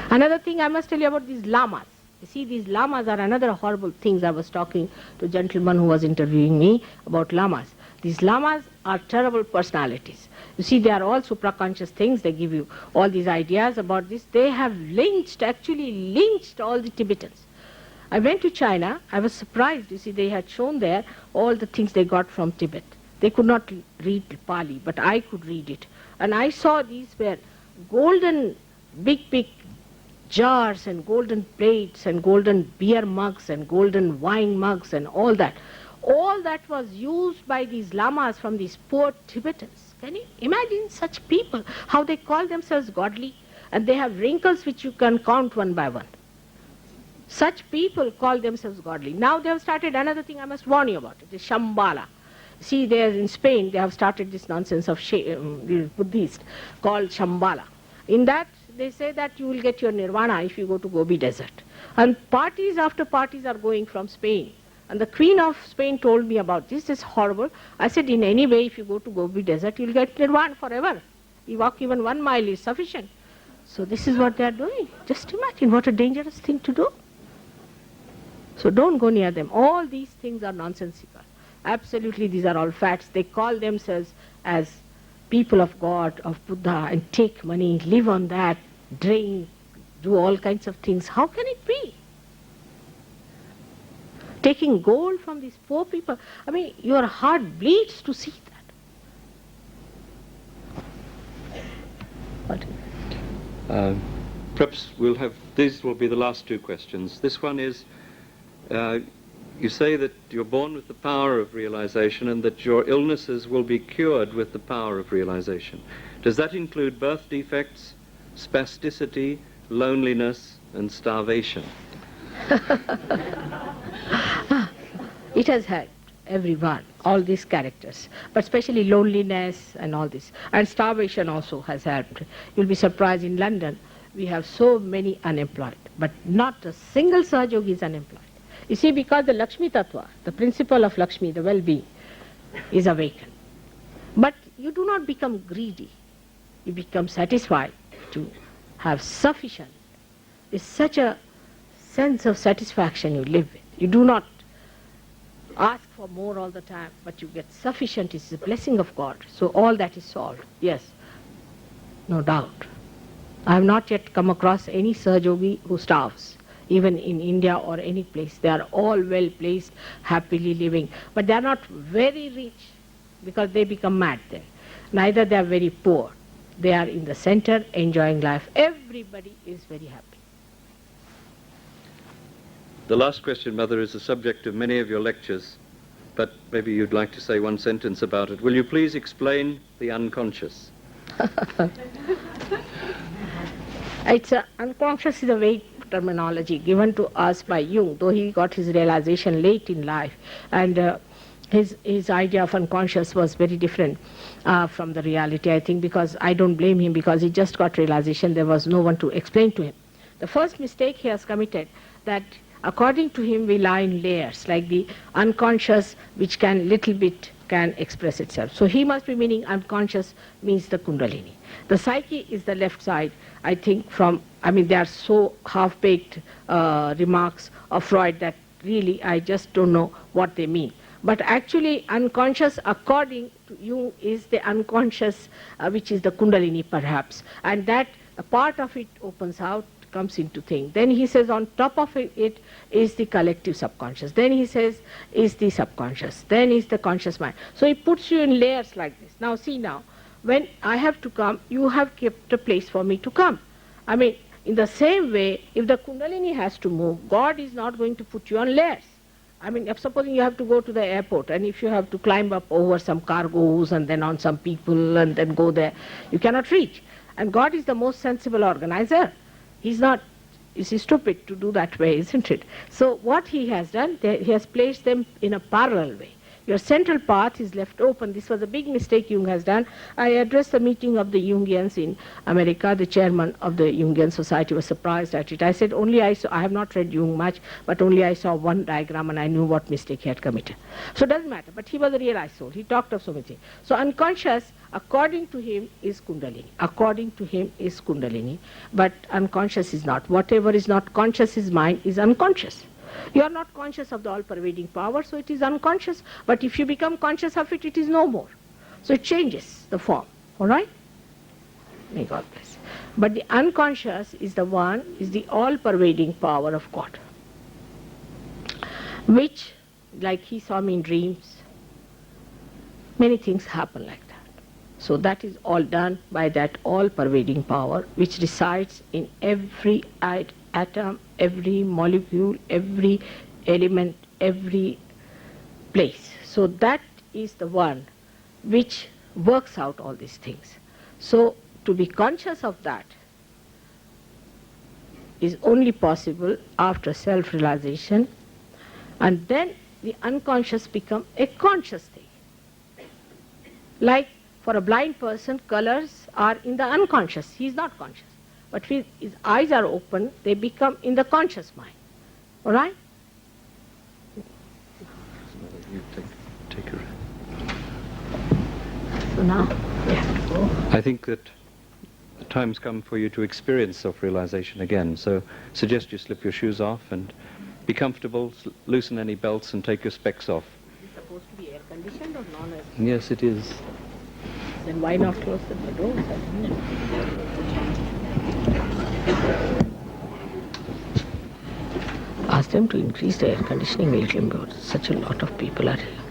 Speaker 1: Another thing I must tell you about these lamas. You see, these lamas are another horrible things. I was talking to a gentleman who was interviewing me about lamas. These lamas are terrible personalities. You see, they are all supraconscious things. They give you all these ideas about this. They have actually lynched all the Tibetans. I went to China. I was surprised. You see, they had shown there all the things they got from Tibet. They could not read Pali, but I could read it. And I saw these were golden, big jars and golden plates and golden beer mugs and golden wine mugs and all that. All that was used by these lamas from these poor Tibetans. Can you imagine such people, how they call themselves godly, and they have wrinkles which you can count one by one. Such people call themselves godly. Now they have started another thing I must warn you about. It is Shambhala. See, there in Spain they have started this nonsense of Buddhist called Shambhala. In that they say that you will get your nirvana if you go to Gobi Desert. And parties after parties are going from Spain. And the Queen of Spain told me about this. It's horrible. I said, in any way, if you go to Gobi Desert, you'll get nirvana forever. You walk even 1 mile is sufficient. So this is what they are doing. Just imagine what a dangerous thing to do. So don't go near them. All these things are nonsensical. Absolutely, these are all facts. They call themselves as people of God, of Buddha, and take money, live on that, drink, do all kinds of things. How can it be? Taking gold from these poor people. I mean, your heart bleeds to see that. What?
Speaker 2: Perhaps these will be the last 2 questions. This one is, you say that you're born with the power of realization and that your illnesses will be cured with the power of realization. Does that include birth defects, spasticity, loneliness, and starvation?
Speaker 1: It has helped everyone, all these characters, but especially loneliness and all this. And starvation also has helped. You'll be surprised, in London we have so many unemployed, but not a single Sahaja is unemployed. You see, because the Lakshmi Tattva, the principle of Lakshmi, the well-being, is awakened. But you do not become greedy. You become satisfied to have sufficient. It's such a sense of satisfaction you live with. You do not ask for more all the time, but you get sufficient. It's the blessing of God. So all that is solved. Yes, no doubt. I have not yet come across any Sahaja who starves. Even in India or any place, they are all well placed, happily living. But they are not very rich because they become mad then. Neither they are very poor. They are in the center, enjoying life. Everybody is very happy.
Speaker 2: The last question, Mother, is the subject of many of your lectures, but maybe you'd like to say 1 sentence about it. Will you please explain the unconscious?
Speaker 1: It's unconscious is a vague terminology given to us by Jung, though he got his realization late in life, and his idea of unconscious was very different from the reality, I think, because I don't blame him, because he just got realization, there was no one to explain to him. The first mistake he has committed, that according to him we lie in layers, like the unconscious which can express itself. So he must be meaning unconscious means the Kundalini. The psyche is the left side, I think, they are so half-baked remarks of Freud that really I just don't know what they mean. But actually unconscious, according to Jung, is the unconscious which is the Kundalini perhaps, and that a part of it opens out, comes into thing. Then he says on top of it is the collective subconscious. Then he says is the subconscious. Then is the conscious mind. So he puts you in layers like this. Now see now, when I have to come, you have kept a place for me to come. I mean, in the same way, if the Kundalini has to move, God is not going to put you on layers. I mean, if supposing you have to go to the airport, and if you have to climb up over some cargoes and then on some people and then go there, you cannot reach. And God is the most sensible organizer. He's not, is he stupid to do that way, isn't it? So what he has done, he has placed them in a parallel way. Your central path is left open. This was a big mistake Jung has done. I addressed the meeting of the Jungians in America. The chairman of the Jungian Society was surprised at it. I said, I have not read Jung much, but only I saw one diagram and I knew what mistake he had committed. So it doesn't matter, but he was a realized soul. He talked of so many things. So unconscious, according to him, is Kundalini. According to him is Kundalini, but unconscious is not. Whatever is not conscious is mind is unconscious. You are not conscious of the all-pervading power, so it is unconscious. But if you become conscious of it, it is no more. So it changes the form. All right? May God bless. But the unconscious is the one, is the all-pervading power of God, which, like he saw me in dreams, many things happen like that. So that is all done by that all-pervading power which resides in every atom, every molecule, every element, every place. So that is the one which works out all these things. So to be conscious of that is only possible after self-realization, and then the unconscious become a conscious thing. Like for a blind person, colors are in the unconscious. He is not conscious. But if his eyes are open, they become in the conscious mind. All right?
Speaker 2: You take your...
Speaker 1: So now we have to go.
Speaker 2: I think that the time's come for you to experience self-realization again. So suggest you slip your shoes off and be comfortable, loosen any belts and take your specs off.
Speaker 1: Is it supposed to be air-conditioned or non-air?
Speaker 2: Yes, it is.
Speaker 1: Then why not close the doors? Ask them to increase the air conditioning a little more. Such a lot of people are here.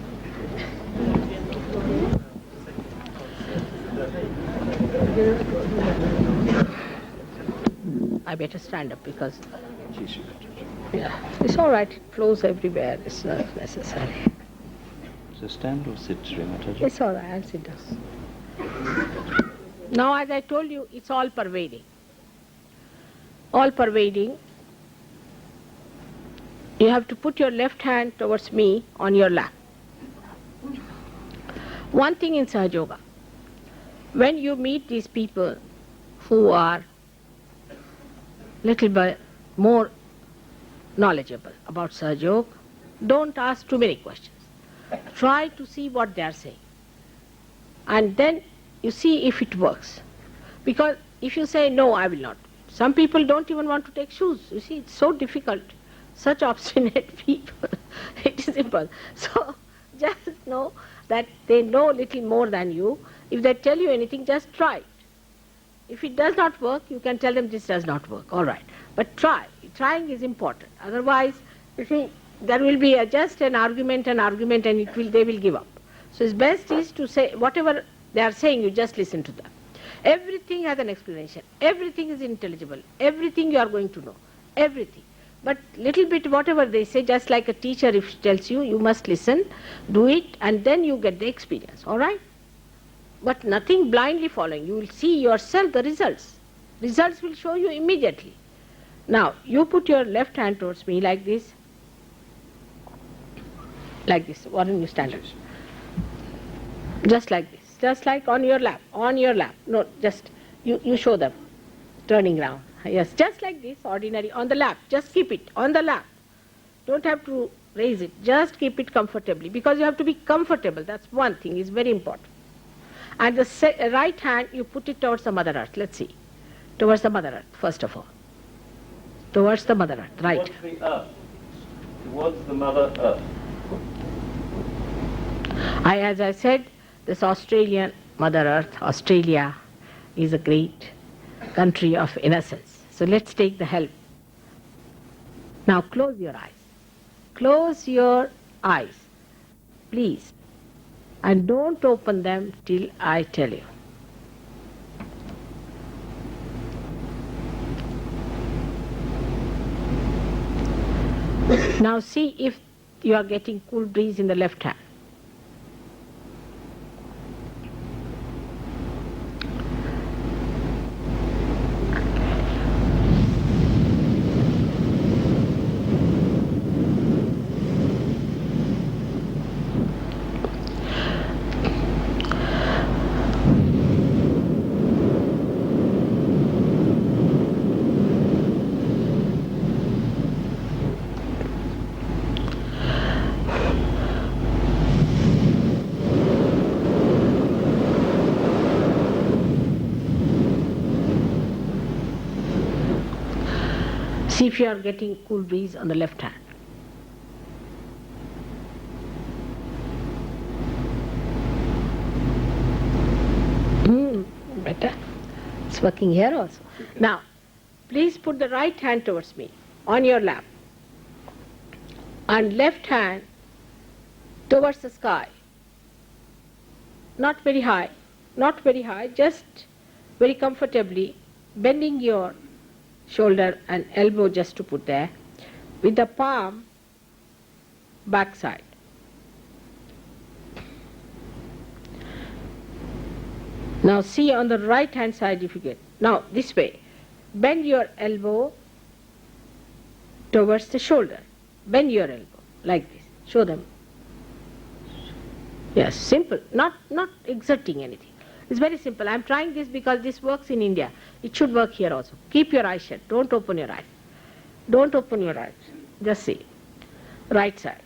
Speaker 1: I better stand up because, yeah, it's all right. It flows everywhere. It's not necessary.
Speaker 2: So stand or sit, Sri Mataji?
Speaker 1: It's all right. I'll sit down. Now, as I told you, it's all pervading. All pervading. You have to put your left hand towards me on your lap. One thing in SahajaYoga, when you meet these people who are little bit more knowledgeable about SahajaYoga, don't ask too many questions. Try to see what they are saying. And then you see if it works. Because if you say, no, I will not. Some people don't even want to take shoes. You see, it's so difficult. Such obstinate people. It is impossible. So just know that they know little more than you. If they tell you anything, just try it. If it does not work, you can tell them this does not work. All right. But try. Trying is important. Otherwise, you see, there will be just an argument, and they will give up. So it's best is to say whatever they are saying, you just listen to them. Everything has an explanation. Everything is intelligible. Everything you are going to know. Everything. But little bit whatever they say, just like a teacher if she tells you, you must listen, do it, and then you get the experience. All right? But nothing blindly following. You will see yourself the results. Results will show you immediately. Now, you put your left hand towards me like this. Like this. Why don't you stand up? Just like this. Just like on your lap. On your lap. No, just, you show them. Turning round. Yes, just like this, ordinary, on the lap. Just keep it on the lap. Don't have to raise it. Just keep it comfortably. Because you have to be comfortable. That's one thing. It's very important. And the right hand, you put it towards the Mother Earth. Let's see. Towards the Mother Earth, first of all. Towards the Mother Earth, right.
Speaker 2: Towards the Earth. Towards the Mother Earth.
Speaker 1: As I said, this Australian Mother Earth, Australia, is a great country of innocence. So let's take the help. Now close your eyes. Close your eyes, please. And don't open them till I tell you. Now see if you are getting cool breeze in the left hand. See if you are getting cool breeze on the left hand. Better. It's working here also. Now, please put the right hand towards me on your lap and left hand towards the sky. Not very high, just very comfortably bending your shoulder and elbow just to put there, with the palm back side. Now see on the right hand side if you get. Now this way, bend your elbow towards the shoulder. Bend your elbow like this. Show them. Yes, simple, not exerting anything. It's very simple. I'm trying this because this works in India. It should work here also. Keep your eyes shut. Don't open your eyes. Don't open your eyes. Just see. Right side.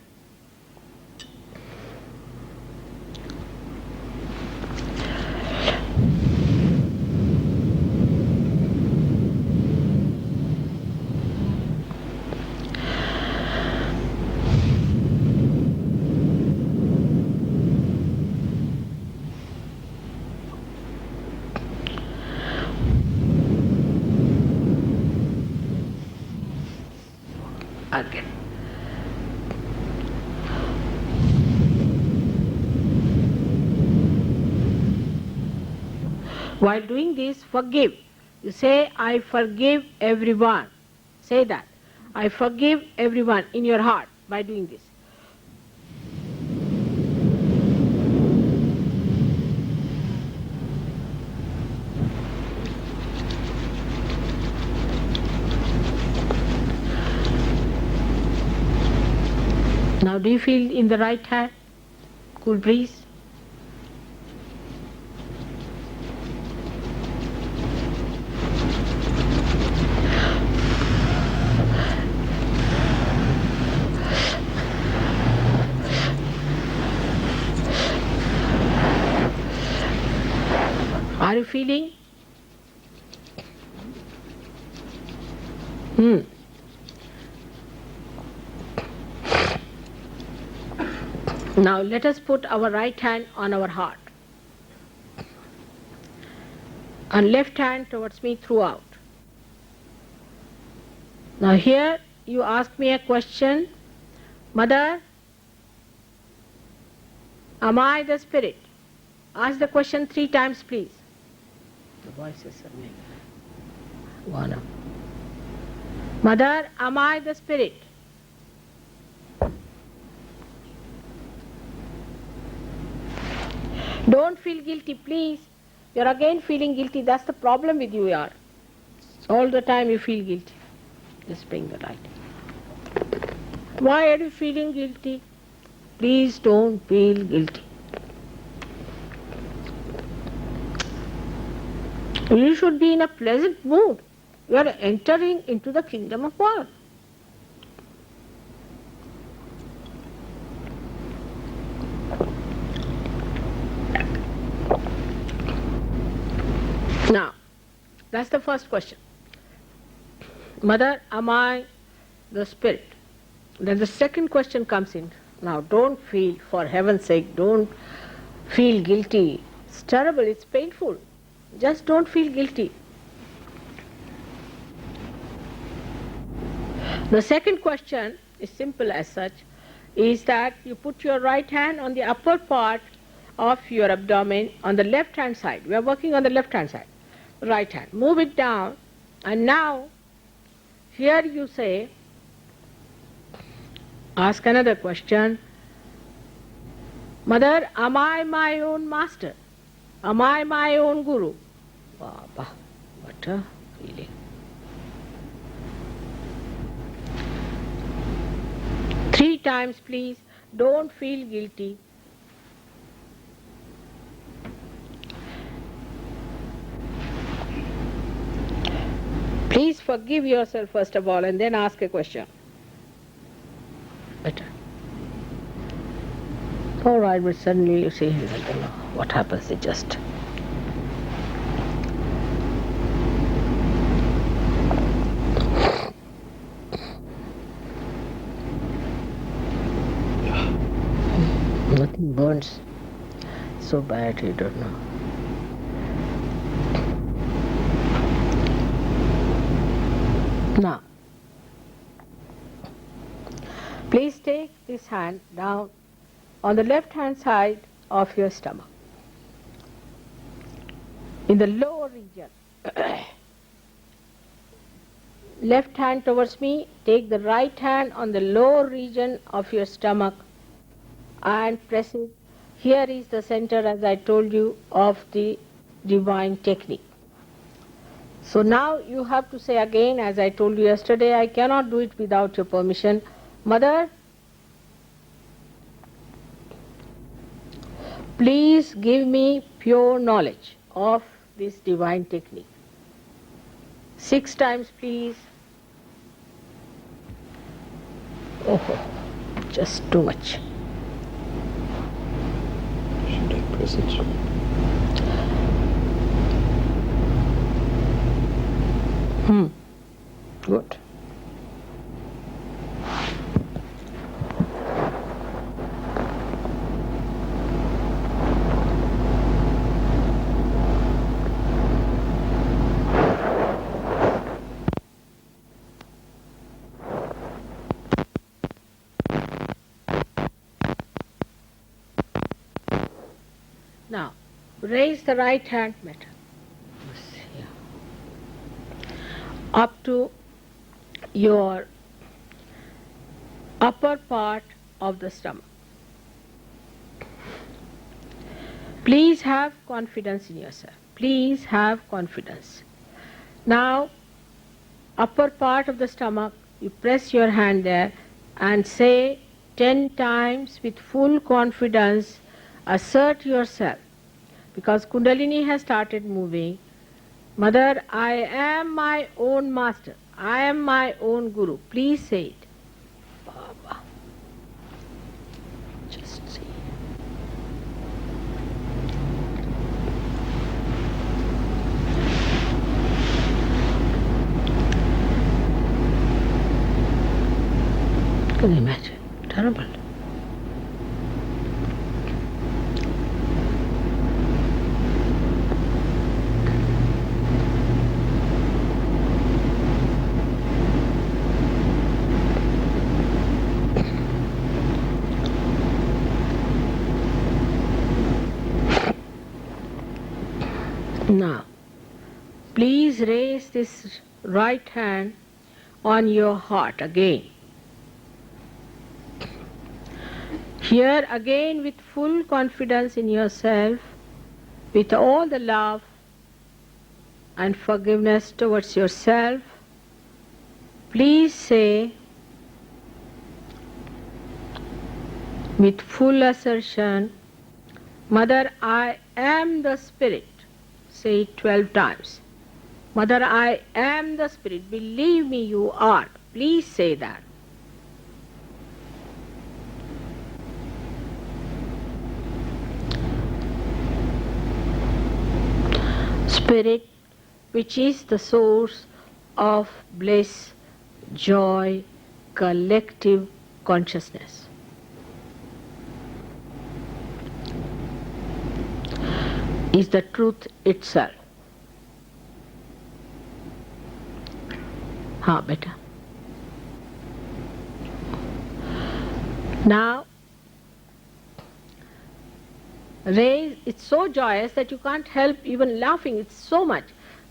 Speaker 1: Again. While doing this, forgive. You say, I forgive everyone. Say that. I forgive everyone in your heart by doing this. Now do you feel in the right hand cool breeze? Are you feeling? Now let us put our right hand on our heart and left hand towards me throughout. Now here you ask me a question, Mother, am I the spirit? Ask the question 3 times, please. The voices are making. One up. Mother, am I the spirit? Don't feel guilty, please. You're again feeling guilty. That's the problem with you, yaar. All the time you feel guilty. Just bring the right. Why are you feeling guilty? Please don't feel guilty. You should be in a pleasant mood. You are entering into the kingdom of God. Now, that's the first question. Mother, am I the spirit? Then the second question comes in. Now, don't feel, for heaven's sake, don't feel guilty. It's terrible, it's painful. Just don't feel guilty. The second question is simple as such, is that you put your right hand on the upper part of your abdomen on the left hand side. We are working on the left hand side. Right hand. Move it down, and now here you say, ask another question. Mother, am I my own master? Am I my own guru? Baba, what a feeling. Three times, please. Don't feel guilty. Please forgive yourself first of all and then ask a question. Better. All right, but suddenly you see, I don't know what happens, it just... Nothing burns so bad, you don't know. Now, please take this hand down on the left hand side of your stomach, in the lower region. Left hand towards me, take the right hand on the lower region of your stomach and press it. Here is the center, as I told you, of the divine technique. So now you have to say again, as I told you yesterday, I cannot do it without your permission. Mother, please give me pure knowledge of this divine technique. 6 times, please. Oh, just too much.
Speaker 2: Should I press it?
Speaker 1: Good. Now, raise the right hand better. Up to your upper part of the stomach. Please have confidence in yourself. Please have confidence. Now, upper part of the stomach, you press your hand there and say 10 times with full confidence, assert yourself, because Kundalini has started moving. Mother, I am my own master. I am my own guru. Please say it. Baba. Just see. Can you imagine? Terrible. Now, please raise this right hand on your heart again. Here again with full confidence in yourself, with all the love and forgiveness towards yourself, please say with full assertion, Mother, I am the Spirit. Say it 12 times. Mother, I am the Spirit. Believe me, you are. Please say that. Spirit, which is the source of bliss, joy, collective consciousness. Is the truth itself. Better. Now, raise, it's so joyous that you can't help even laughing, it's so much.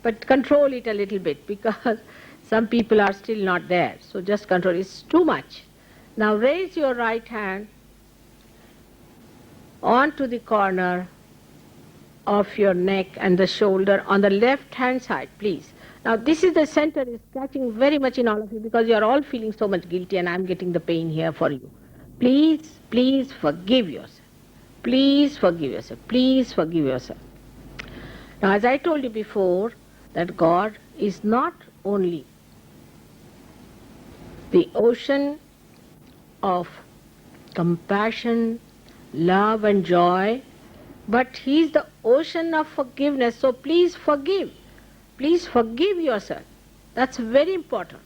Speaker 1: But control it a little bit, because some people are still not there. So just control, it's too much. Now raise your right hand onto the corner of your neck and the shoulder on the left hand side, please. Now this is the center is catching very much in all of you, because you are all feeling so much guilty and I am getting the pain here for you. Please, please forgive yourself. Please forgive yourself. Please forgive yourself. Now, as I told you before, that God is not only the ocean of compassion, love and joy, but He is the ocean of forgiveness. So please forgive. Please forgive yourself. That's very important.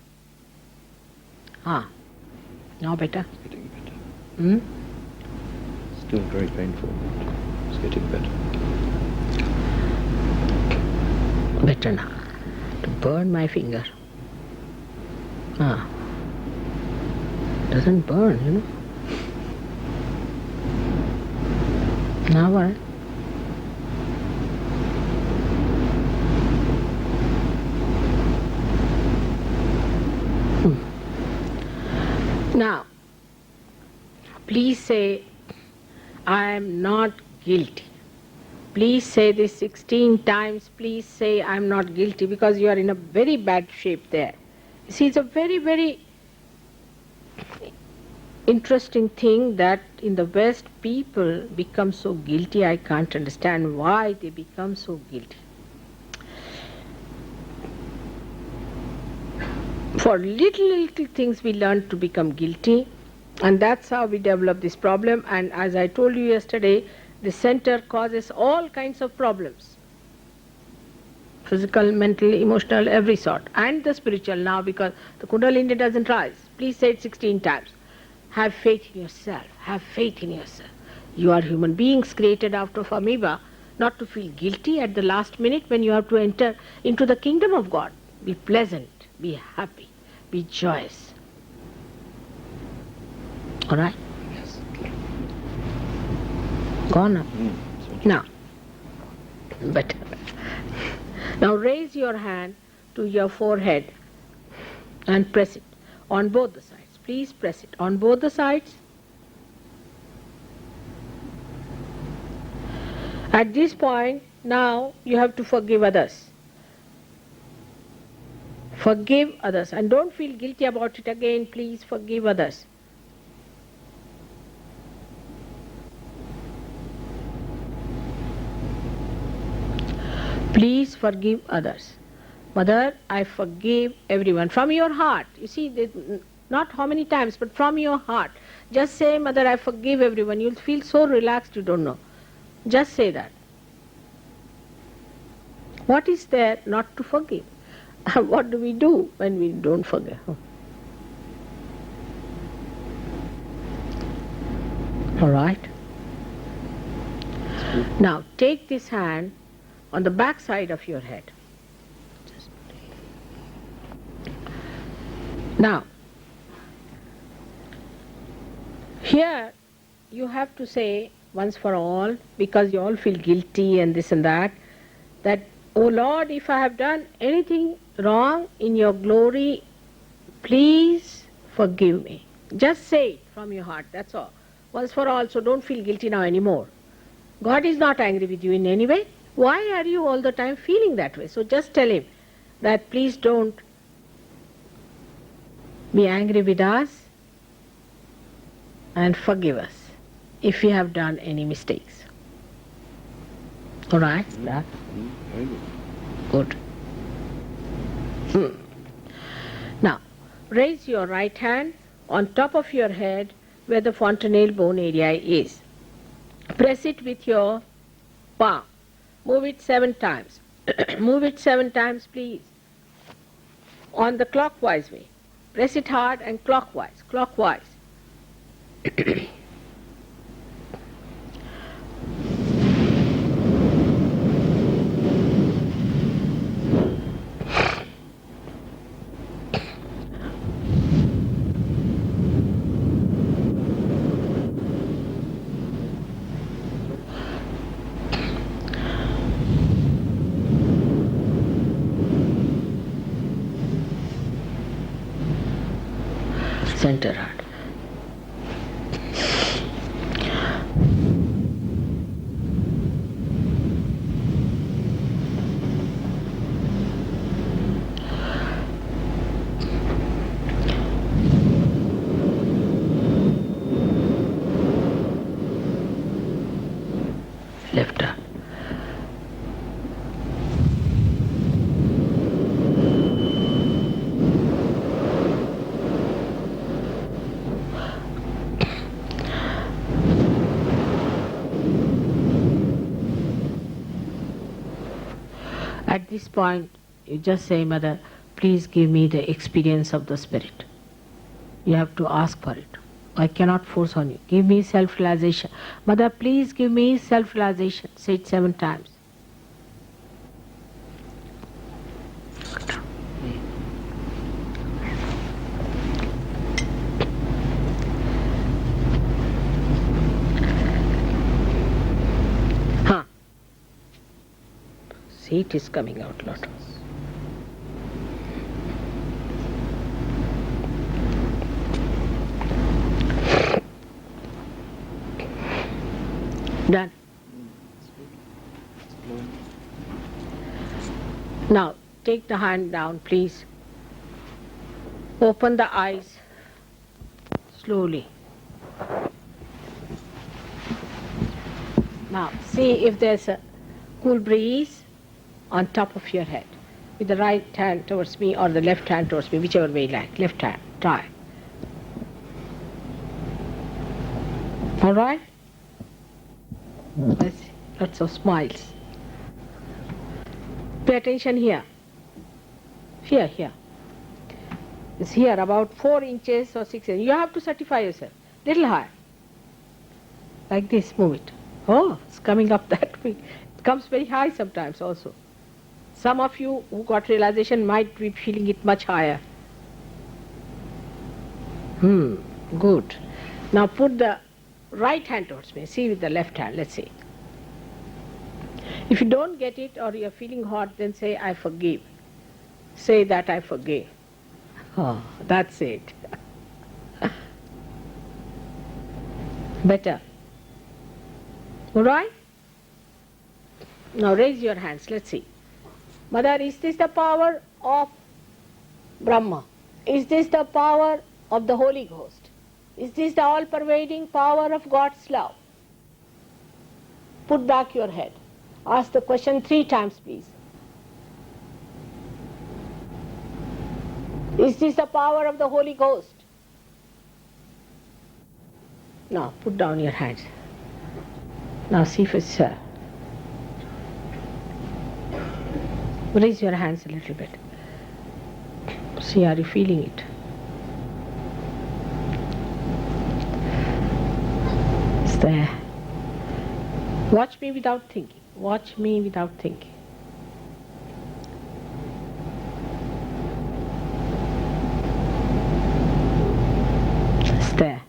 Speaker 1: Now better?
Speaker 2: Getting better. Still very painful, but it's getting better.
Speaker 1: Better now. To burn my finger. Doesn't burn, you know. Now what? Now, please say, I am not guilty. Please say this 16 times. Please say, I am not guilty, because you are in a very bad shape there. You see, it's a very, very interesting thing that in the West people become so guilty. I can't understand why they become so guilty. For little things we learn to become guilty, and that's how we develop this problem. And as I told you yesterday, the center causes all kinds of problems. Physical, mental, emotional, every sort. And the spiritual now, because the Kundalini doesn't rise. Please say it 16 times. Have faith in yourself. Have faith in yourself. You are human beings created out of amoeba, not to feel guilty at the last minute when you have to enter into the kingdom of God. Be pleasant. Be happy. Be joyous. All right?
Speaker 2: Yes.
Speaker 1: Gone up. Now, better. Now raise your hand to your forehead and press it on both the sides. Please press it on both the sides. At this point, now you have to forgive others. Forgive others, and don't feel guilty about it again. Please forgive others. Please forgive others. Mother, I forgive everyone. From your heart. You see, not how many times, but from your heart. Just say, Mother, I forgive everyone. You'll feel so relaxed you don't know. Just say that. What is there not to forgive? What do we do when we don't forgive? All right? Now, take this hand on the back side of your head. Now, here you have to say once for all, because you all feel guilty and this and that, oh Lord, if I have done anything wrong in your glory, please forgive me. Just say it from your heart, that's all. Once for all, so don't feel guilty now anymore. God is not angry with you in any way. Why are you all the time feeling that way? So just tell him that please don't be angry with us and forgive us if we have done any mistakes. All right? That?
Speaker 2: Very good.
Speaker 1: Good. Now, raise your right hand on top of your head where the fontanelle bone area is. Press it with your palm. Move it 7 times. Move it 7 times, please. On the clockwise way. Press it hard and clockwise, clockwise. Center heart. Left heart. At this point, you just say, Mother, please give me the experience of the Spirit. You have to ask for it. I cannot force on you. Give me self-realization. Mother, please give me self-realization. Say it 7 times. Huh. See, it is coming out a lot. Done. Now, take the hand down, please. Open the eyes slowly. Now, see if there's a cool breeze on top of your head. With the right hand towards me or the left hand towards me, whichever way you like. Left hand, try. All right? Let's see. Lots of smiles. Pay attention here. Here. It's here, about 4 inches or 6 inches. You have to certify yourself. Little higher. Like this, move it. Oh, it's coming up that way. It comes very high sometimes also. Some of you who got realization might be feeling it much higher. Good. Now put the right hand towards me. See with the left hand, let's see. If you don't get it or you're feeling hot, then say, I forgive. Say that I forgive. Oh, that's it. Better. All right? Now raise your hands, let's see. Mother, is this the power of Brahma? Is this the power of the Holy Ghost? Is this the all-pervading power of God's love? Put back your head. Ask the question 3 times, please. Is this the power of the Holy Ghost? Now, put down your hands. Now, see if it's... raise your hands a little bit. See, are you feeling it? It's there. Watch me without thinking. Watch me without thinking. It's there.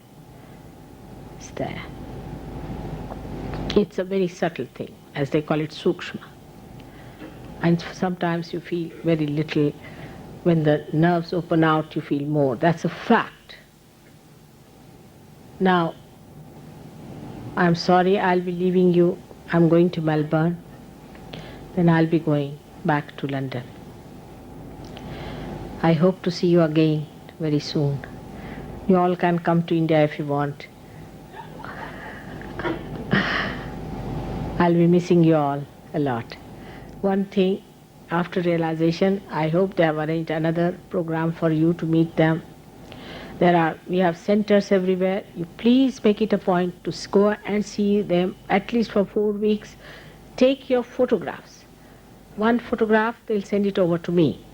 Speaker 1: It's there. It's a very subtle thing, as they call it sukshma. And sometimes you feel very little. When the nerves open out, you feel more. That's a fact. Now, I'm sorry, I'll be leaving you. I'm going to Melbourne. then I'll be going back to London. I hope to see you again very soon. You all can come to India if you want. I'll be missing you all a lot. One thing, after realization, I hope they have arranged another program for you to meet them. We have centers everywhere. You please make it a point to go and see them at least for 4 weeks. Take your photographs. One photograph, they'll send it over to me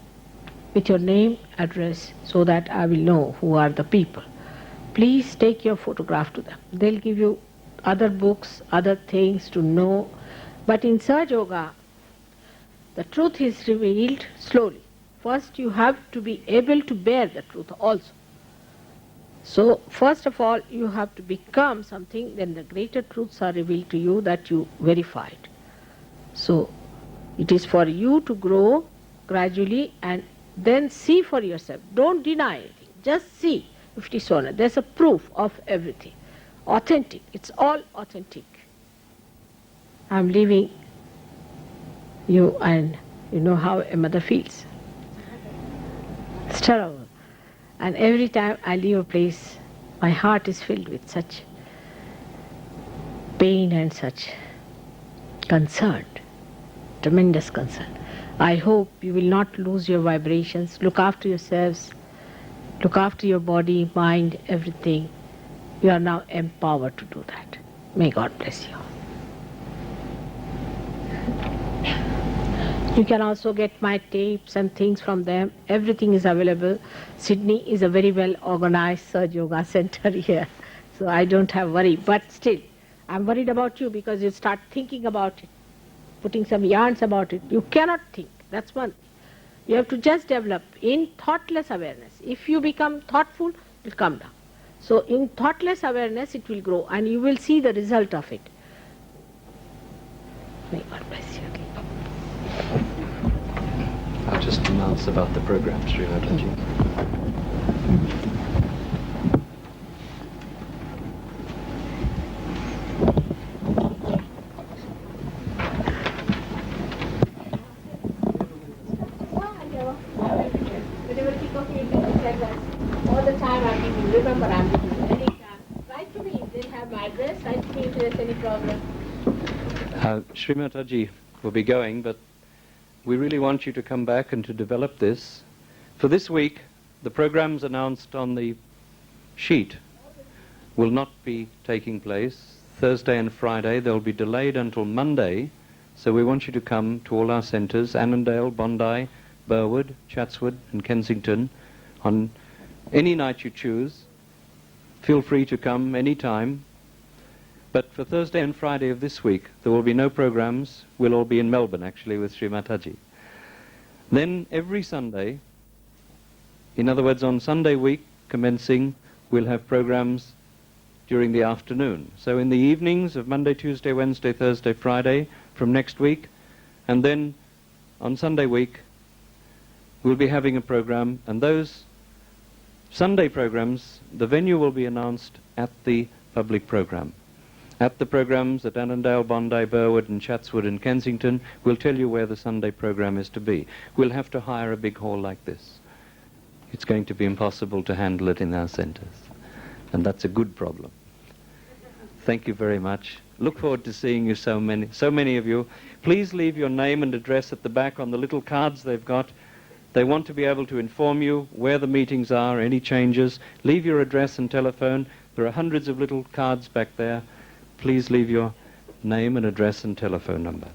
Speaker 1: with your name, address, so that I will know who are the people. Please take your photograph to them. They'll give you other books, other things to know. But in SahajaYoga, the truth is revealed slowly. First, you have to be able to bear the truth also. So, first of all, you have to become something, then the greater truths are revealed to you that you verified. So, it is for you to grow gradually and then see for yourself. Don't deny anything. Just see if it is so. There's a proof of everything. Authentic. It's all authentic. I'm leaving you, and you know how a mother feels. It's terrible. And every time I leave a place, my heart is filled with such pain and such concern, tremendous concern. I hope you will not lose your vibrations. Look after yourselves. Look after your body, mind, everything. You are now empowered to do that. May God bless you. You can also get my tapes and things from them. Everything is available. Sydney is a very well organized SahajaYoga center here. So I don't have worry. But still, I'm worried about you because you start thinking about it, putting some yarns about it. You cannot think. That's one thing. You have to just develop in thoughtless awareness. If you become thoughtful, it will come down. So in thoughtless awareness, it will grow and you will see the result of it. May God bless you.
Speaker 2: I'll just announce about the program, Sri Mataji.
Speaker 1: All the time I'm giving you. Remember, I'm giving you any time. Write to me. They have my address. Write to me if there's any problem.
Speaker 2: Sri Mataji will be going, but we really want you to come back and to develop this. For this week, the programs announced on the sheet will not be taking place. Thursday and Friday, they'll be delayed until Monday. So we want you to come to all our centres, Annandale, Bondi, Burwood, Chatswood and Kensington, on any night you choose. Feel free to come any time. But for Thursday and Friday of this week, there will be no programs. We'll all be in Melbourne, actually, with Sri Mataji. Then every Sunday, in other words, on Sunday week commencing, we'll have programs during the afternoon. So in the evenings of Monday, Tuesday, Wednesday, Thursday, Friday from next week, and then on Sunday week, we'll be having a program, and those Sunday programs, the venue will be announced at the public program. At the programs at Annandale, Bondi, Burwood and Chatswood and Kensington, we'll tell you where the Sunday program is to be. We'll have to hire a big hall like this. It's going to be impossible to handle it in our centres. And that's a good problem. Thank you very much. Look forward to seeing you, so many of you. Please leave your name and address at the back on the little cards they've got. They want to be able to inform you where the meetings are, any changes. Leave your address and telephone. There are hundreds of little cards back there. Please leave your name and address and telephone number.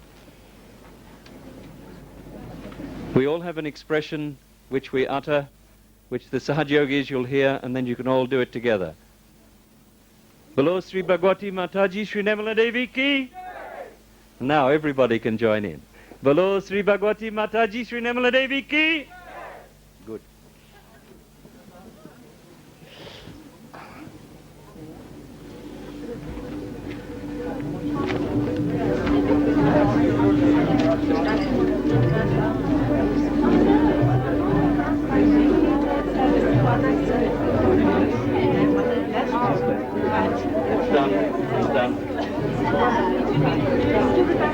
Speaker 2: We all have an expression which we utter, which the Sahajyogis you'll hear, and then you can all do it together. Bolo Sri Bhagwati Mataji Sri Nirmala Devi ki. Now everybody can join in. Bolo Sri Bhagwati Mataji Sri Nirmala Devi ki. Good. It's done. It's done.